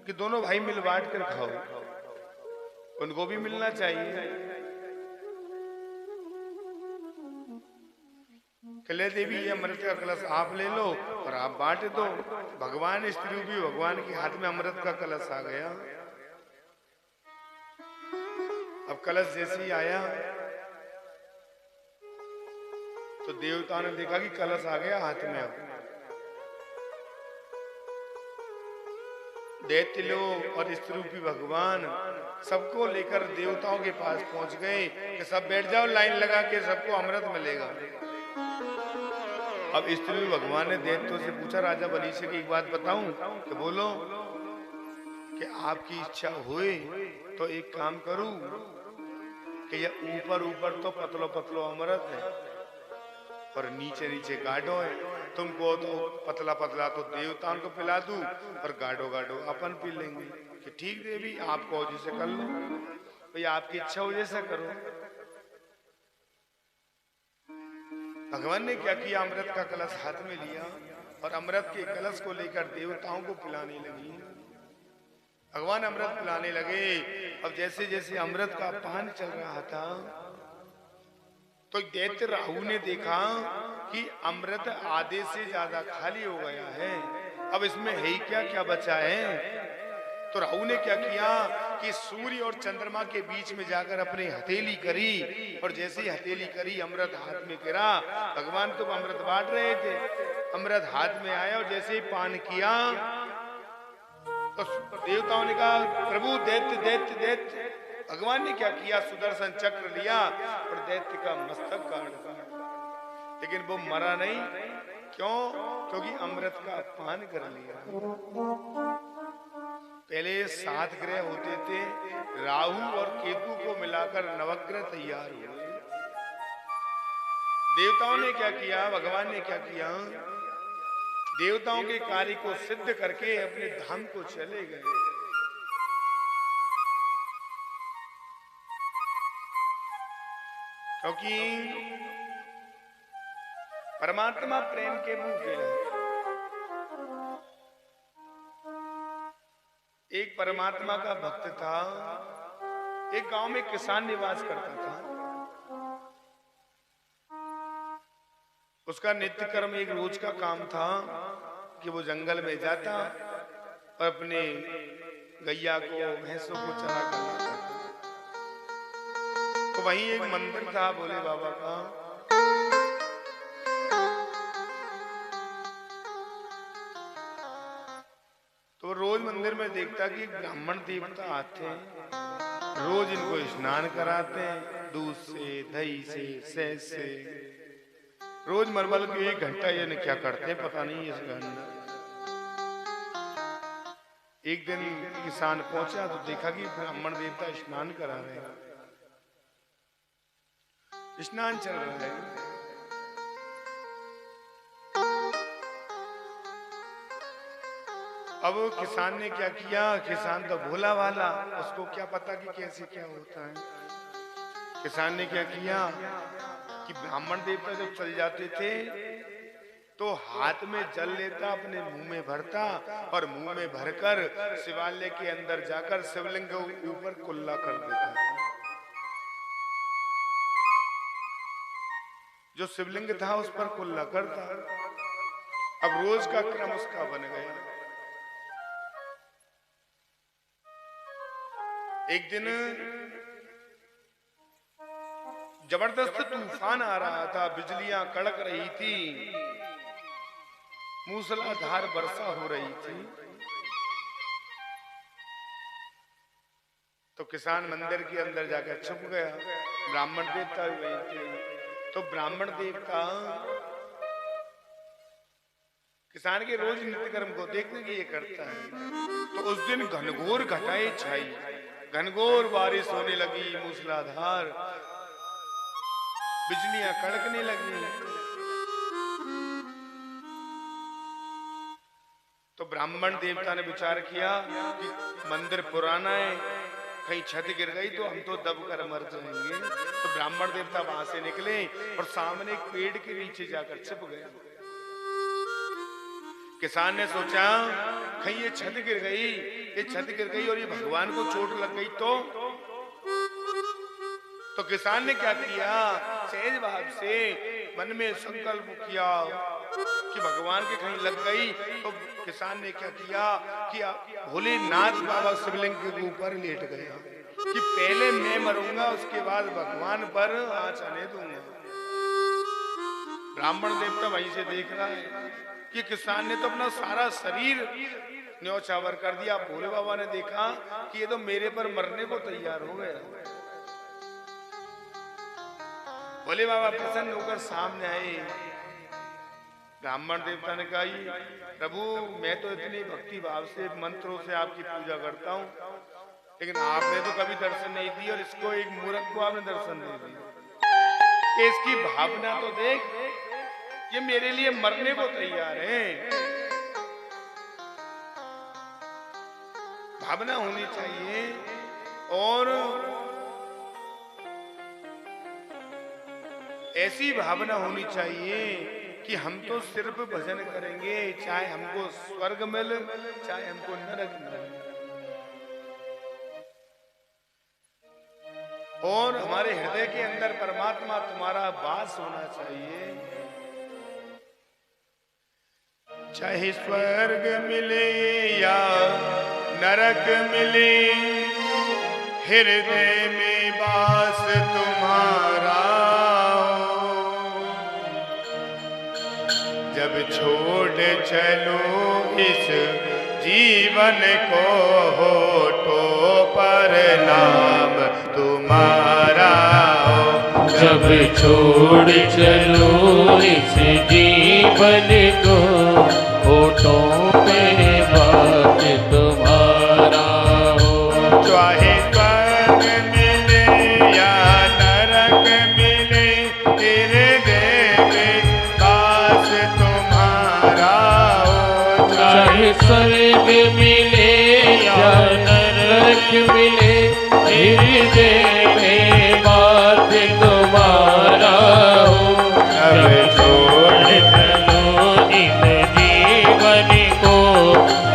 कि दोनों भाई मिल बांट कर खाओ, उनको भी मिलना चाहिए। कले देवी ये अमृत का कलश आप ले लो और आप बांट दो। भगवान स्त्री भी भगवान के हाथ में अमृत का कलश आ गया। अब कलश जैसे ही आया तो देवता ने देखा कि कलश आ गया हाथ में। अब दैत्य लोग और स्त्री भगवान सबको लेकर देवताओं के पास पहुंच गए कि सब बैठ जाओ, लाइन लगा के सबको अमृत मिलेगा। अब स्त्री भगवान ने दैत्यों से पूछा, राजा बलि से कि एक बात बताऊं, कि बोलो। कि आपकी इच्छा हुई तो एक काम करूं कि ये ऊपर ऊपर तो पतलो पतलो अमृत है और नीचे नीचे गाढ़ो है। तुमको तो पतला पतला तो देवताओं को पिला दूं और गाढ़ो गाढ़ो अपन पी लेंगे। कि ठीक देवी, आपको जैसे कर लो, भाई आपकी इच्छा हो जैसा करो। भगवान ने क्या किया, अमृत का कलश हाथ में लिया और अमृत के कलश को लेकर देवताओं को पिलाने लगी। भगवान अमृत पिलाने लगे। अब जैसे जैसे अमृत का पान चल रहा था तो दैत्य राहु ने देखा कि अमृत आधे से ज्यादा खाली हो गया है, अब इसमें है ही क्या, क्या बचा है। तो राहु ने क्या किया कि सूर्य और चंद्रमा के बीच में जाकर अपनी हथेली करी, और जैसे ही हथेली करी अमृत हाथ में गिरा। भगवान तो अमृत बांट रहे थे, अमृत हाथ में आया और जैसे ही पान किया तो देवताओं ने कहा प्रभु दैत्य दैत्य दैत्य। भगवान ने क्या किया, सुदर्शन चक्र लिया और दैत्य का मस्तक काट दिया, लेकिन वो मरा नहीं। क्यों? क्योंकि अमृत का पान कर लिया। पहले 7 ग्रह होते थे, राहु और केतु को मिलाकर नवग्रह तैयार हुए। देवताओं ने क्या किया, भगवान ने क्या किया, देवताओं के कार्य को सिद्ध करके अपने धाम को चले गए। क्योंकि परमात्मा प्रेम के भूखे हैं। एक परमात्मा का भक्त था, एक गांव में किसान निवास करता था। उसका नित्य कर्म एक रोज का काम था कि वो जंगल में जाता और अपने गैया को भैंसों को चरा कर लाता। तो वहीं एक मंदिर था भोले बाबा का। तो रोज मंदिर में देखता कि ब्राह्मण देवता आते हैं, रोज इनको स्नान कराते हैं, दूध से, दही से, शहद से। रोज मरमल के 1 घंटा ये क्या करते हैं पता नहीं। इस घंटा एक दिन किसान पहुंचा तो देखा कि ब्राह्मण देवता स्नान करा रहे हैं, स्नान चल रहा है। अब किसान ने क्या किया, किसान तो भोला वाला, उसको क्या पता कि कैसे क्या होता है। किसान ने क्या किया कि ब्राह्मण देवता जब चल जाते थे तो हाथ में जल लेता, अपने मुंह में भरता और मुंह में भरकर शिवालय के अंदर जाकर शिवलिंग के ऊपर कुल्ला कर देता था। जो शिवलिंग था उस पर कुल्ला करता। अब रोज का क्रम उसका बन गया। एक दिन जबरदस्त तूफान आ रहा था, बिजलियां कड़क रही थी, मूसलाधार वर्षा हो रही थी। तो किसान मंदिर के अंदर जाकर छुप गया। ब्राह्मण देवता भी वहीं थे। तो ब्राह्मण देवता किसान के रोज नित्य कर्म को देखने के लिए करता है। तो उस दिन घनघोर घटाएं छाई, घनघोर बारिश होने लगी, मूसलाधार बिजलियां कड़कने लगी। तो ब्राह्मण देवता ने विचार किया कि मंदिर पुराना है, कहीं छत गिर गई तो हम तो दब कर मर जाएंगे। तो ब्राह्मण देवता वहां से निकले और सामने एक पेड़ के नीचे जाकर छिप गए। किसान ने सोचा कहीं ये छत गिर गई, ये छत गिर गई और ये भगवान को चोट लग गई तो किसान ने क्या किया, सहज भाव से मन में संकल्प किया कि भगवान के कहीं लग गई। तो किसान ने क्या किया कि भोलेनाथ बाबा शिवलिंग के ऊपर लेट गया कि पहले मैं मरूंगा, उसके बाद भगवान पर आंच आने दूंगा। ब्राह्मण देवता वहीं से देख रहा है कि किसान ने तो अपना सारा शरीर न्यौछावर कर दिया। भोले बाबा ने देखा कि ये तो मेरे पर मरने को तैयार हो गया। भोले बाबा प्रसन्न होकर सामने आए। ब्राह्मण देवता ने कहा प्रभु मैं तो इतनी भक्ति भाव से मंत्रों से आपकी पूजा करता हूँ, लेकिन आपने तो कभी दर्शन नहीं दी और इसको एक मूर्ख को आपने दर्शन दे दिया। इसकी भावना तो देख, ये मेरे लिए मरने को तैयार है। भावना होनी चाहिए और ऐसी भावना होनी चाहिए कि हम तो सिर्फ भजन करेंगे, चाहे हमको स्वर्ग मिले चाहे हमको नरक मिले। और हमारे हृदय के अंदर परमात्मा तुम्हारा वास होना चाहिए। चाहे स्वर्ग मिले या नरक मिले, हृदय में वास तुम्हारा। जब छोड़ चलो इस जीवन को होठों पर नाम तुम्हारा हो। जब छोड़ चलो इस जीवन को, होठों पे बात तुम्हारा हो। चाहे स्वर्ग मिले या नरक मिले, हृदय में वास तुम्हारा हो। चाहे स्वर्ग मिले या नरक मिले, हृदय में बात तुम्हारा हो। जब छोड़ चलो इस जीवन को,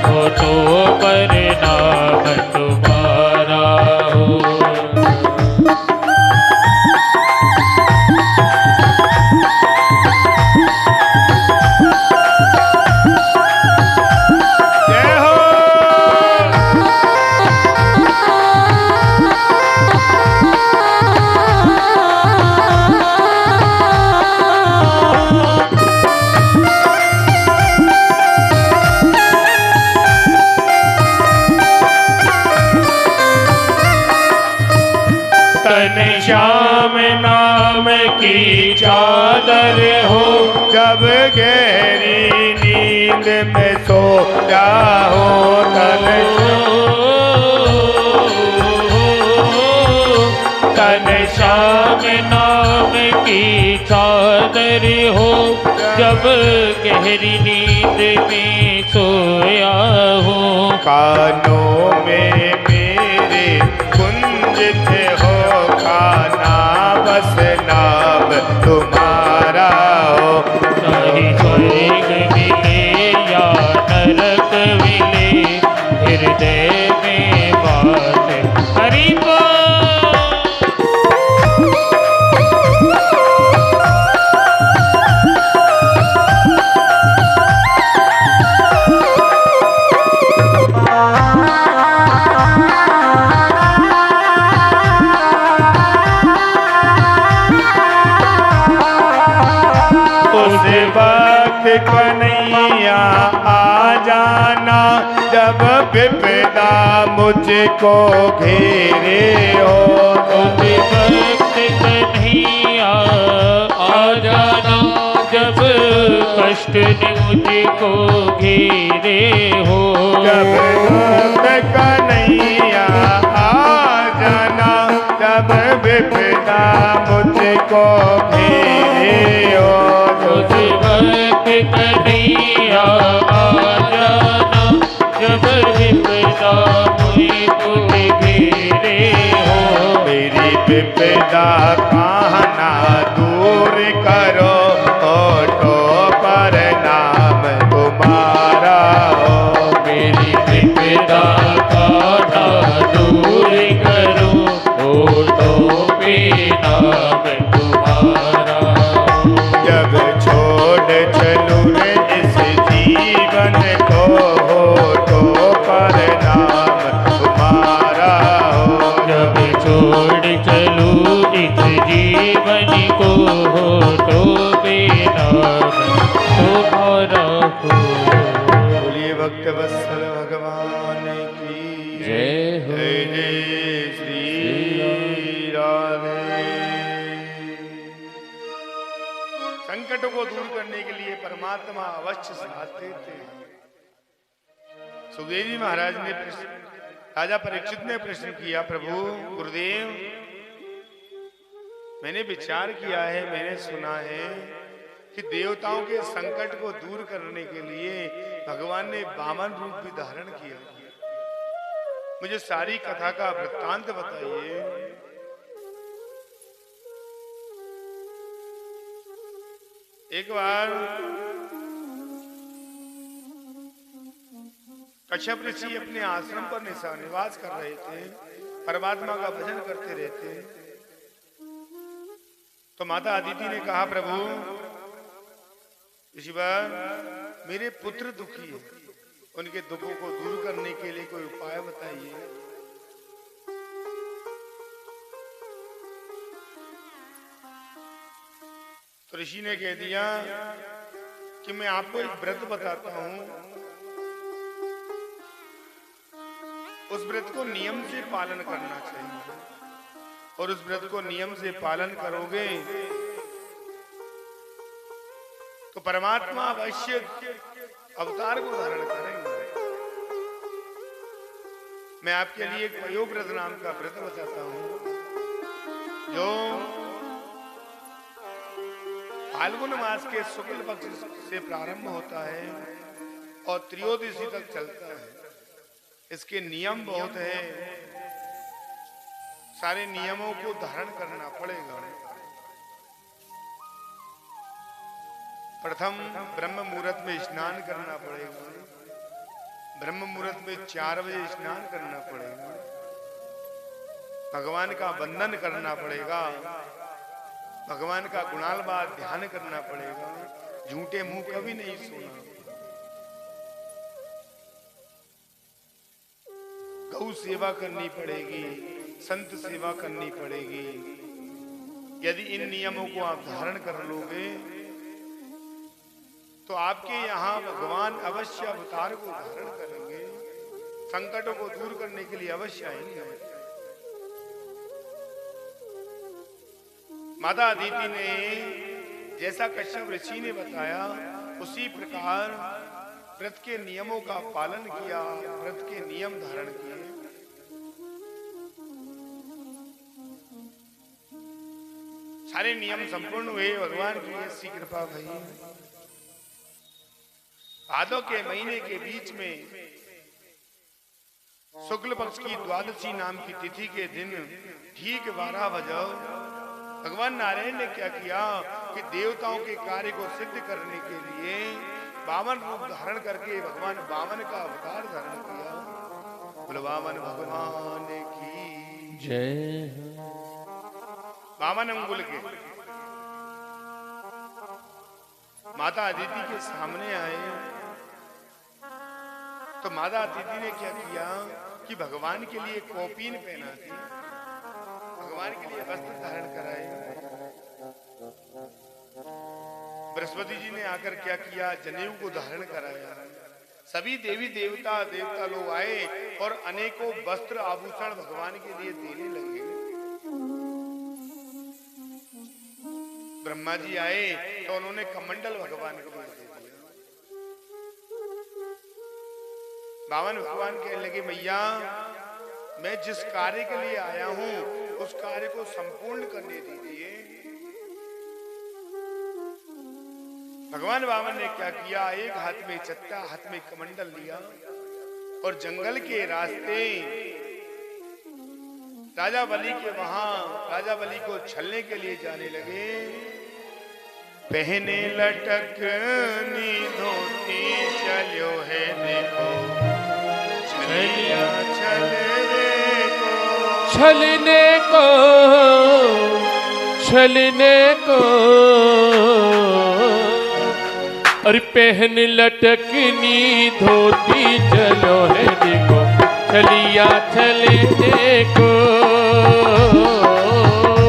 होठों पर नाम तुम्हारा हो। जय हो। तन श्याम नाम की चादर हो। जब गहरी नींद में सो जाओ, तन तन श्याम नाम की चादर हो। जब गहरी नींद में सोया हो। कानों में मेरे कुंजित हो, खाना बस नाम तुम्हारा हो। चाहे स्वर्ग मिले या नरक मिले, हृदय में बात हरि उस वक्त कन्हैया आ जाना, जब विपदा मुझको घेरे हो। उस वक्त कन्हैया आ जाना, जब कष्ट ने मुझको घेरे हो। जब वक्त कन्हैया आ जाना, जब विपदा मुझको घेरे हो। उस वक्त कन्हैया आ जाना, जब विपदा मुझको घेरे हो। मेरी विपदा कहना दूर करो, होठों पर नाम तुम्हारा हो। मेरी विपदा का दूर करो, होठों पे नाम तुम्हारा हो। जब छोड़ चलूं इस जीवन को, होठों पर नाम तुम्हारा हो। जब छोड़ चलूं इस जीवन को, होठों पे नाम तुम्हारा हो। बोलिए भक्त वत्सल भगवान की जय हो। जय जय श्री राधे। संकटों को दूर करने के लिए परमात्मा अवश्य साथ देते हैं। सुखदेव जी महाराज ने राजा परीक्षित ने प्रश्न किया, प्रभु गुरुदेव, मैंने विचार किया है, मैंने सुना है कि देवताओं के संकट को दूर करने के लिए भगवान ने वामन रूप भी धारण किया। मुझे सारी कथा का वृत्तांत बताइए। एक बार कश्यप ऋषि अपने आश्रम पर निवास कर रहे थे, परमात्मा का भजन करते रहते। तो माता अदिति ने कहा, प्रभु ऋषिवर, मेरे पुत्र दुखी है, उनके दुखों को दूर करने के लिए कोई उपाय बताइए। तो ऋषि ने कह दिया कि मैं आपको एक व्रत बताता हूं उस व्रत को नियम से पालन करना चाहिए, और उस व्रत को नियम से पालन करोगे तो परमात्मा अवश्य अवतार को धारण करेंगे। मैं आपके लिए एक पयोव्रत नाम का व्रत बताता हूं, जो फाल्गुन मास के शुक्ल पक्ष से प्रारंभ होता है और त्रयोदशी तक चलता है। इसके नियम बहुत है, सारे नियमों को धारण करना पड़ेगा। प्रथम ब्रह्म मुहूर्त में स्नान करना पड़ेगा, ब्रह्म मुहूर्त में 4 बजे स्नान करना पड़ेगा, भगवान का वंदन करना पड़ेगा, भगवान का गुणालवाद ध्यान करना पड़ेगा, झूठे मुंह कभी नहीं सोना, गौ सेवा करनी पड़ेगी, संत सेवा करनी पड़ेगी। यदि इन नियमों को आप धारण कर लोगे तो आपके यहाँ भगवान अवश्य अवतार को धारण करेंगे, संकटों को दूर करने के लिए अवश्य आएंगे। माता अदिति ने जैसा कश्यप ऋषि ने बताया उसी प्रकार व्रत के नियमों का पालन किया, व्रत के नियम धारण किए। सारे नियम संपूर्ण हुए, भगवान की ऐसी कृपा भई। भादों के महीने के बीच में शुक्ल पक्ष की द्वादशी नाम की तिथि के दिन ठीक 12 बजे भगवान नारायण ने क्या किया कि देवताओं के कार्य को सिद्ध करने के लिए 52 रूप धारण करके भगवान वामन का अवतार धारण किया। बोलो वामन भगवान की जय। वामन अंगुल के माता अदिति के सामने आए तो माता अदिति ने क्या किया कि भगवान के लिए कौपीन पहना थी, भगवान के लिए वस्त्र धारण कराए। बृहस्पति जी ने आकर क्या किया, जनेऊ को धारण कराया। सभी देवी देवता लोग आए और अनेकों वस्त्र आभूषण भगवान के लिए देने लगे। ब्रह्मा जी आए तो उन्होंने कमंडल भगवान को दे दिया। बावन भगवान कहने लगे, मैया मैं जिस कार्य के लिए आया हूं उस कार्य को संपूर्ण करने दीजिए। भगवान वामन ने क्या किया, एक हाथ में चत्ता, हाथ में कमंडल लिया और जंगल के रास्ते राजा बलि के वहां राजा बलि को छलने के लिए जाने लगे। पहने लटकनी धोती चलो है देखो, छलिया छलने को अरे पहन लटकनी धोती चलो है देखो, छलिया छलने को।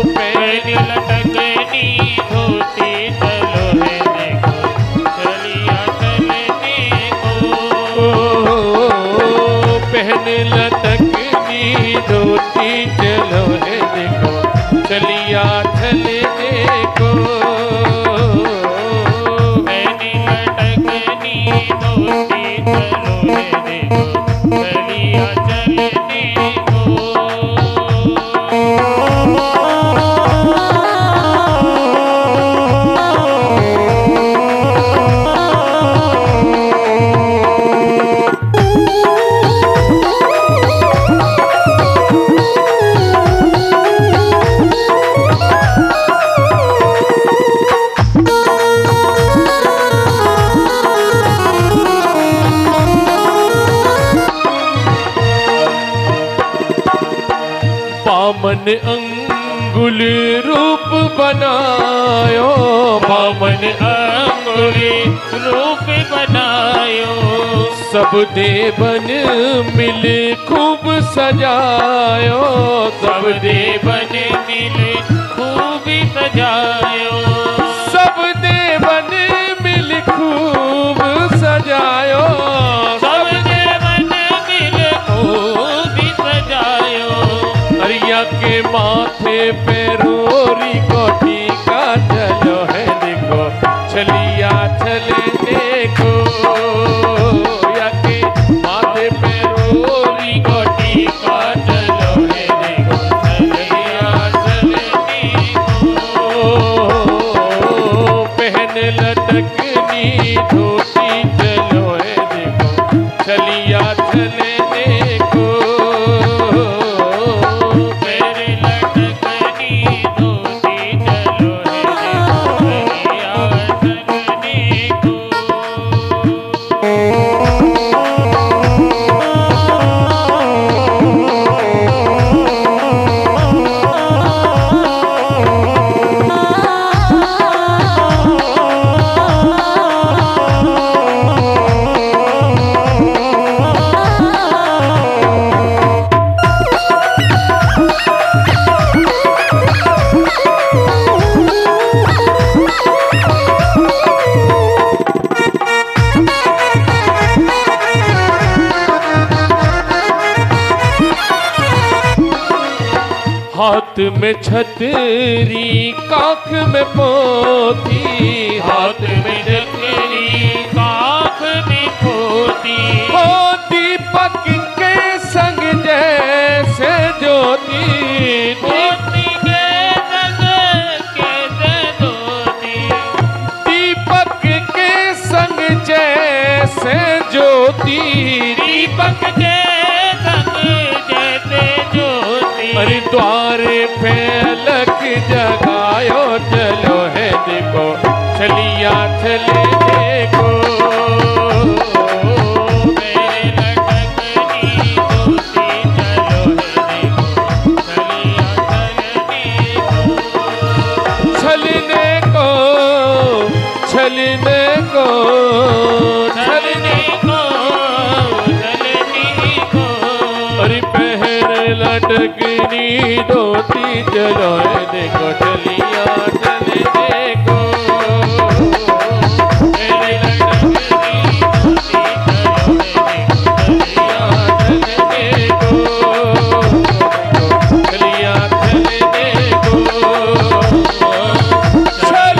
पहन लटकनी धोती चलो है देखो, छलिया छलने को। पहन लटकनी धोती चलो है देखो, छलिया छलने को। धोती चलो है देखो, छलिया चलने को। वामन अंगुल रूप बनायो, वामन अंगुल रूप बनायो। सब देवन मिल खूब सजायो, सब देवन मिल खूब सजायो। सब देवन मिल खूब सजायो। सब देवन मिल खूब के माथे पे रोरी कोठी का चलो है देखो छलिया छले देखो या के माथे पे रोरी कोठी का चलो है देखो छलिया छले देखो पहन लटकनी धोती चलो है देखो छलिया छले देखो हाथ में छतरी काख में पोती हाथ में छतरी काख में पोती हो दीपक के संग जैसे ज्योति ज्योति के संग कैसे ज्योति दीपक के संग जैसे ज्योति दीपक के संग जैसे ज्योति अरे द्वारे पे अलग जगायो चलो है देखो छलिया छले देखो मेरे लटकनी धोती चलो है देखो छलिया छलनी छलने को छलने को छलनी को छलनी को अरे पहन लटकनी धोती चलो है देखो छलिया छले देखो मेरे लटकनी धोती चलो है देखो छलिया छलिया छले देखो छल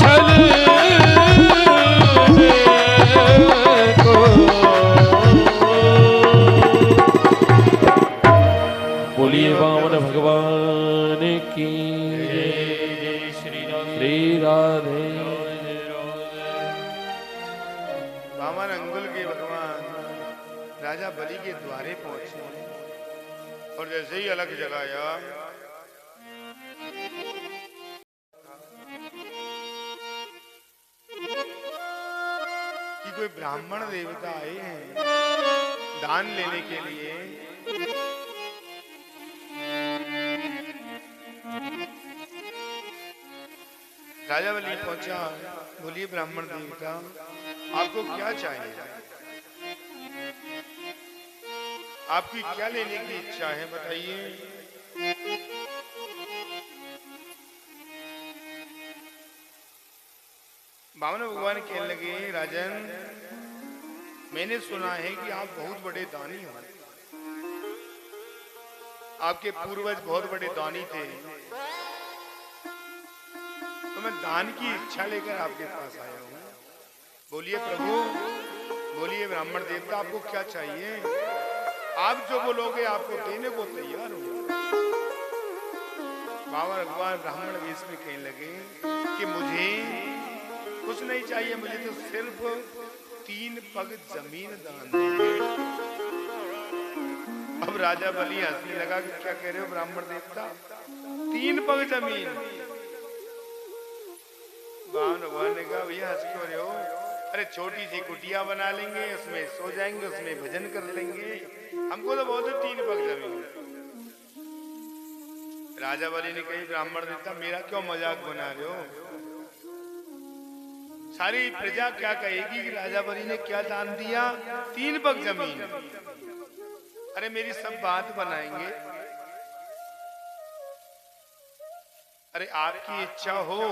छल देखो बोलिए वामन भगवान की जय श्री राम श्री राधे वामन अंगुल के भगवान राजा बलि के द्वारे पहुंचे और जैसे ही अलग जगाया कि कोई ब्राह्मण देवता आए हैं दान लेने के लिए। राजा बलि पहुंचा, बोलिए ब्राह्मण देवता आपको क्या चाहिए, आपकी क्या लेने की इच्छा है बताइए। वामन भगवान कहने लगे राजन मैंने सुना है कि आप बहुत बड़े दानी हो, आपके पूर्वज बहुत बड़े दानी थे, तो मैं दान की इच्छा लेकर आपके पास आया हूँ। बोलिए प्रभु, बोलिए ब्राह्मण देवता आपको क्या चाहिए, आप जो बोलोगे आपको देने को तैयार हूँ। बाबा भगवान ब्राह्मण वेश में कहने लगे कि मुझे कुछ नहीं चाहिए, मुझे तो सिर्फ 3 पग जमीन दान देंगे। अब राजा बलि हंसने लगा कि क्या कह रहे हो ब्राह्मण देवता, 3 पग जमीन। भगवान ने कहा भैया हंस क्यों रहे हो, अरे छोटी सी कुटिया बना लेंगे, उसमें सो जाएंगे, उसमें भजन कर लेंगे, हमको तो बहुत 3 पग जमीन। राजा बलि ने कही ब्राह्मण देवता मेरा क्यों मजाक बना रहे हो, सारी प्रजा क्या कहेगी कि राजा बलि ने क्या दान दिया, 3 पग जमीन। अरे मेरी सब बात बनाएंगे। अरे आपकी इच्छा हो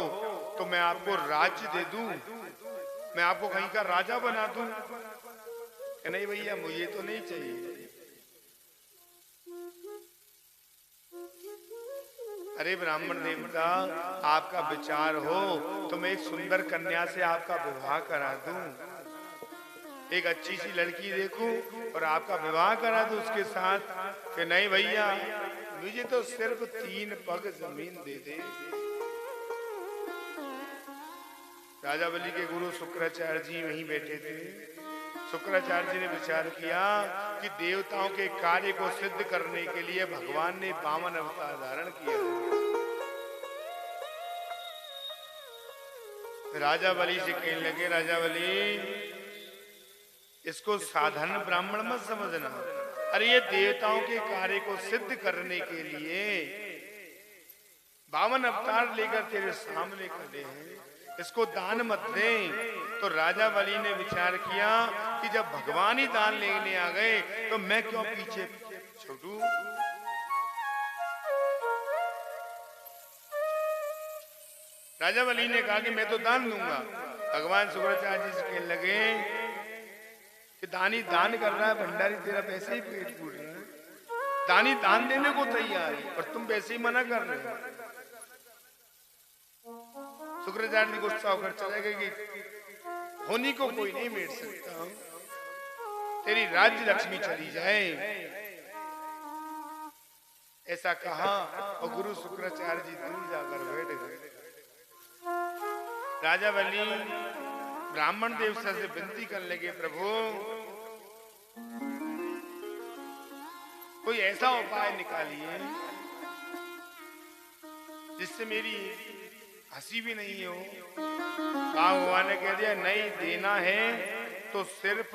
तो मैं आपको राज्य दे दूं, मैं आपको कहीं का राजा बना दूं, कि नहीं भैया मुझे तो नहीं चाहिए। अरे ब्राह्मण देवता, आपका विचार हो तो मैं एक सुंदर कन्या से आपका विवाह करा दूं, एक अच्छी सी लड़की देखूं और आपका विवाह करा दूं उसके साथ। कि नहीं भैया मुझे तो सिर्फ 3 पग जमीन दे दे। राजा बलि के गुरु शुक्राचार्य जी वहीं बैठे थे। शुक्राचार्य जी ने विचार किया कि देवताओं के कार्य को सिद्ध करने के लिए भगवान ने वामन अवतार धारण किया। राजा बलि से कहने लगे, राजा बलि इसको साधारण ब्राह्मण मत समझना। अरे ये देवताओं के कार्य को सिद्ध करने के लिए वामन अवतार लेकर तेरे सामने खड़े हैं, इसको दान मत दे। तो राजा बलि ने विचार किया कि जब भगवान ही दान लेने आ गए तो मैं क्यों पीछे छूटूं। राजा बलि ने कहा कि मैं तो दान दूंगा। भगवान शुक्राचार्य जी से कहने लगे कि दानी दान कर रहा है, भंडारी तेरा वैसे ही पेट फूट रहा है, दानी दान देने को तैयार है और तुम वैसे ही मना कर रहे हो। शुक्राचार्य जी गुस्सा होकर चले गए कि होनी को कोई नहीं मेट सकता, तेरी राज्य लक्ष्मी चली जाए। ऐसा कहा और गुरु शुक्राचार्य जी दूर जाकर बैठ गए। राजा बलि ब्राह्मण देवता से विनती करने लगे, प्रभु कोई ऐसा उपाय निकालिए जिससे मेरी हंसी भी नहीं हो। भगवान ने कह दिया नहीं देना है तो सिर्फ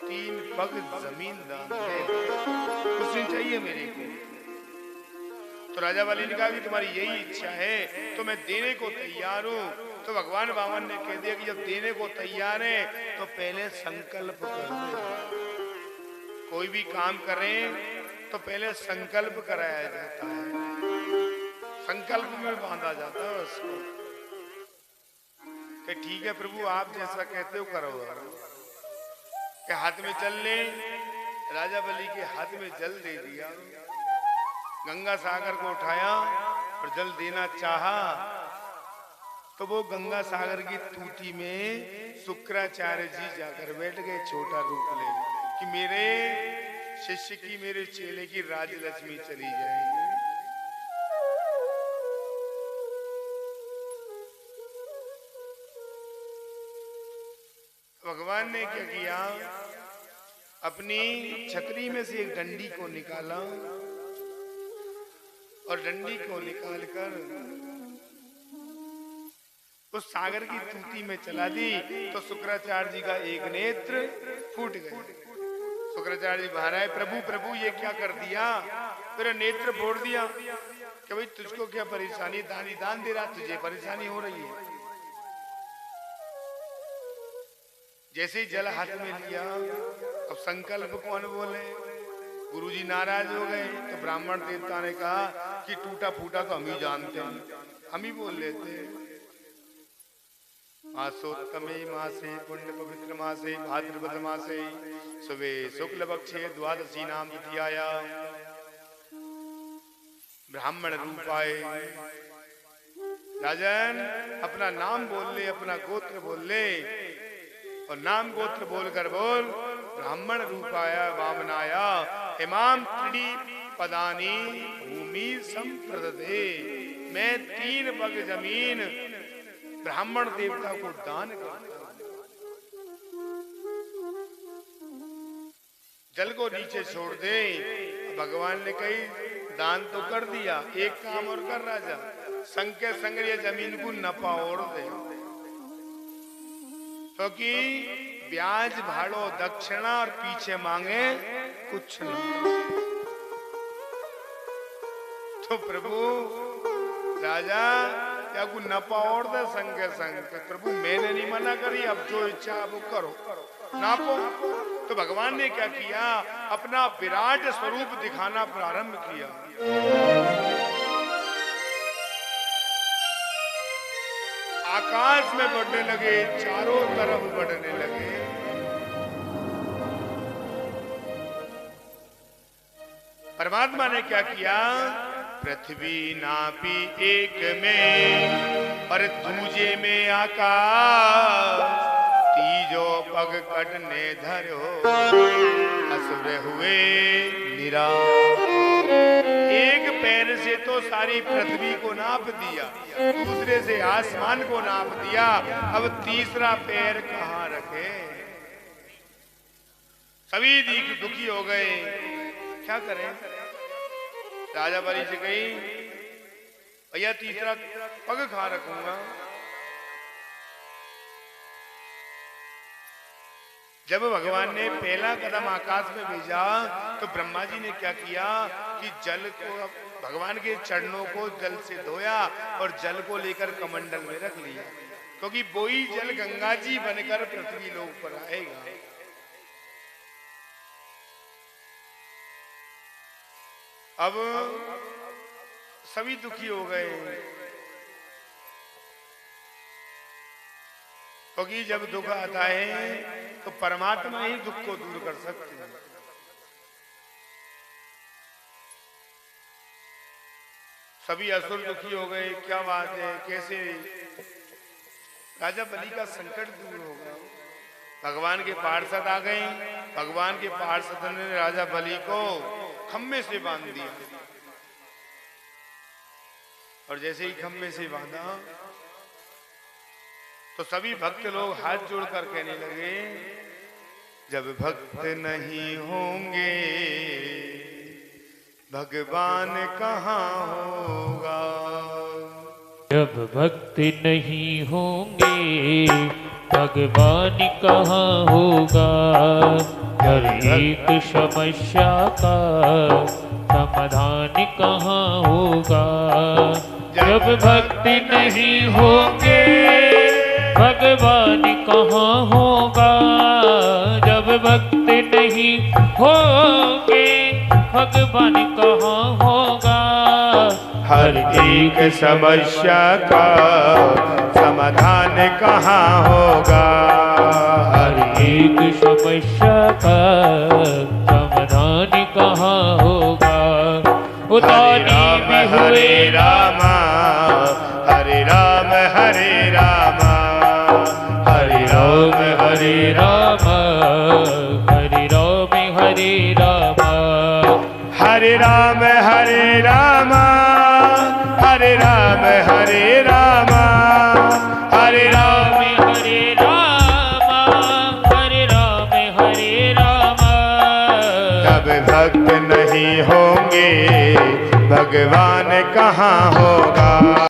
3 पग जमीन दान दे, कुछ नहीं चाहिए मेरे को। तो राजा बलि ने कहा कि तुम्हारी यही इच्छा है तो मैं देने को तैयार हूं। तो भगवान वामन ने कह दिया कि जब देने को तैयार है तो पहले संकल्प कर दे। कोई भी काम करें तो पहले संकल्प कराया जाता है, संकल्प में बांधा जाता है उसको। कि ठीक है प्रभु आप जैसा कहते हो करो। के हाथ में जल ले, राजा बलि के हाथ में जल दे दिया। गंगा सागर को उठाया और जल देना चाहा तो वो गंगा सागर की तूती में शुक्राचार्य जी जाकर बैठ गए, छोटा रूप ले कि मेरे शिष्य की, मेरे चेले की राजलक्ष्मी चली जाएगी। भगवान ने क्या किया, अपनी छतरी में से एक डंडी को निकाला और डंडी को निकालकर उस सागर की तूती में चला दी। तो शुक्राचार्य जी का एक नेत्र फूट गया। शुक्राचार्य जी बाहर आए, प्रभु प्रभु ये क्या कर दिया, मेरा नेत्र फोड़ दिया। कि भाई तुझको क्या परेशानी, दानी दान दे रहा, तुझे परेशानी हो रही है। जैसे ही जल हाथ में लिया अब संकल्प कौन बोले, गुरुजी नाराज हो गए। तो ब्राह्मण देवता ने कहा कि टूटा फूटा तो हम ही जानते हैं, हम ही बोल लेते हैं। मासोत्तमे मासे पुण्य पवित्र मासे भाद्रपद मासे सुबे शुक्ल पक्षे द्वादशी नाम द्वितीया ब्राह्मण रूपाए। राजन अपना नाम बोल ले, अपना गोत्र बोल ले और नाम गोत्र बोलकर बोल, ब्राह्मण रूपाया वामनाया इमाम त्रिणी पदानी भूमि संप्रदते। मैं 3 पग जमीन ब्राह्मण देवता को दान करता हूं। जल को नीचे छोड़ दे। भगवान ने कही दान तो कर दिया, एक काम और कर राजा, संग के संग ये जमीन को नपा और दे, क्योंकि ब्याज भाड़ो दक्षिणा और पीछे मांगे कुछ नहीं। तो प्रभु राजा क्या को नपा और दे संग संग। प्रभु मैंने नहीं मना करी, अब जो इच्छा वो करो, नापो। तो भगवान ने क्या किया, अपना विराट स्वरूप दिखाना प्रारंभ किया। आकाश में बढ़ने लगे, चारों तरफ बढ़ने लगे। परमात्मा ने क्या किया, पृथ्वी नापी एक में और दूजे में आकाश, तीजो पग कटने धरो असुर हुए निराश। एक पैर से तो सारी पृथ्वी को नाप दिया, दूसरे से आसमान को नाप दिया, अब तीसरा पैर कहाँ रखे। सभी दुखी हो गए, क्या करें। राजा बलि से कही, भैया तीसरा पग कहाँ रखूंगा। जब भगवान ने पहला कदम आकाश में भेजा तो ब्रह्मा जी ने क्या किया कि जल को, भगवान के चरणों को जल से धोया और जल को लेकर कमंडल में रख लिया, क्योंकि वही जल गंगा जी बनकर पृथ्वी लोक पर आएगा। अब सभी दुखी हो गए, क्योंकि जब दुख आता है तो परमात्मा ही दुख को दूर कर सकते हैं। सभी असुर दुखी हो गए, क्या बात है, कैसे राजा बलि का संकट दूर होगा। भगवान के पार्षद आ गए, भगवान के पार्षद ने राजा बलि को खम्भे से बांध दिया, और जैसे ही खम्भे से बांधा तो सभी भक्त लोग हाथ जोड़कर कहने लगे, जब भक्त नहीं होंगे भगवान कहाँ होगा। जब भक्ति नहीं होंगे भगवान कहाँ होगा। हर एक समस्या का समाधान कहाँ होगा। जब भक्ति नहीं होंगे भगवान कहाँ होगा। जब भक्ति नहीं होंगे भगवान कहाँ होगा। हर एक समस्या का समाधान कहाँ होगा। हर एक समस्या का समाधान कहाँ होगा। उतानी में हुए हरे रामा हरे राम हरे रामा हरे राम हरे राम हरे राम हरे राम हरे राम हरे राम हरे राम हरे राम हरे राम हरे राम हरे राम हरे राम। जब भक्त नहीं होंगे भगवान कहाँ होगा।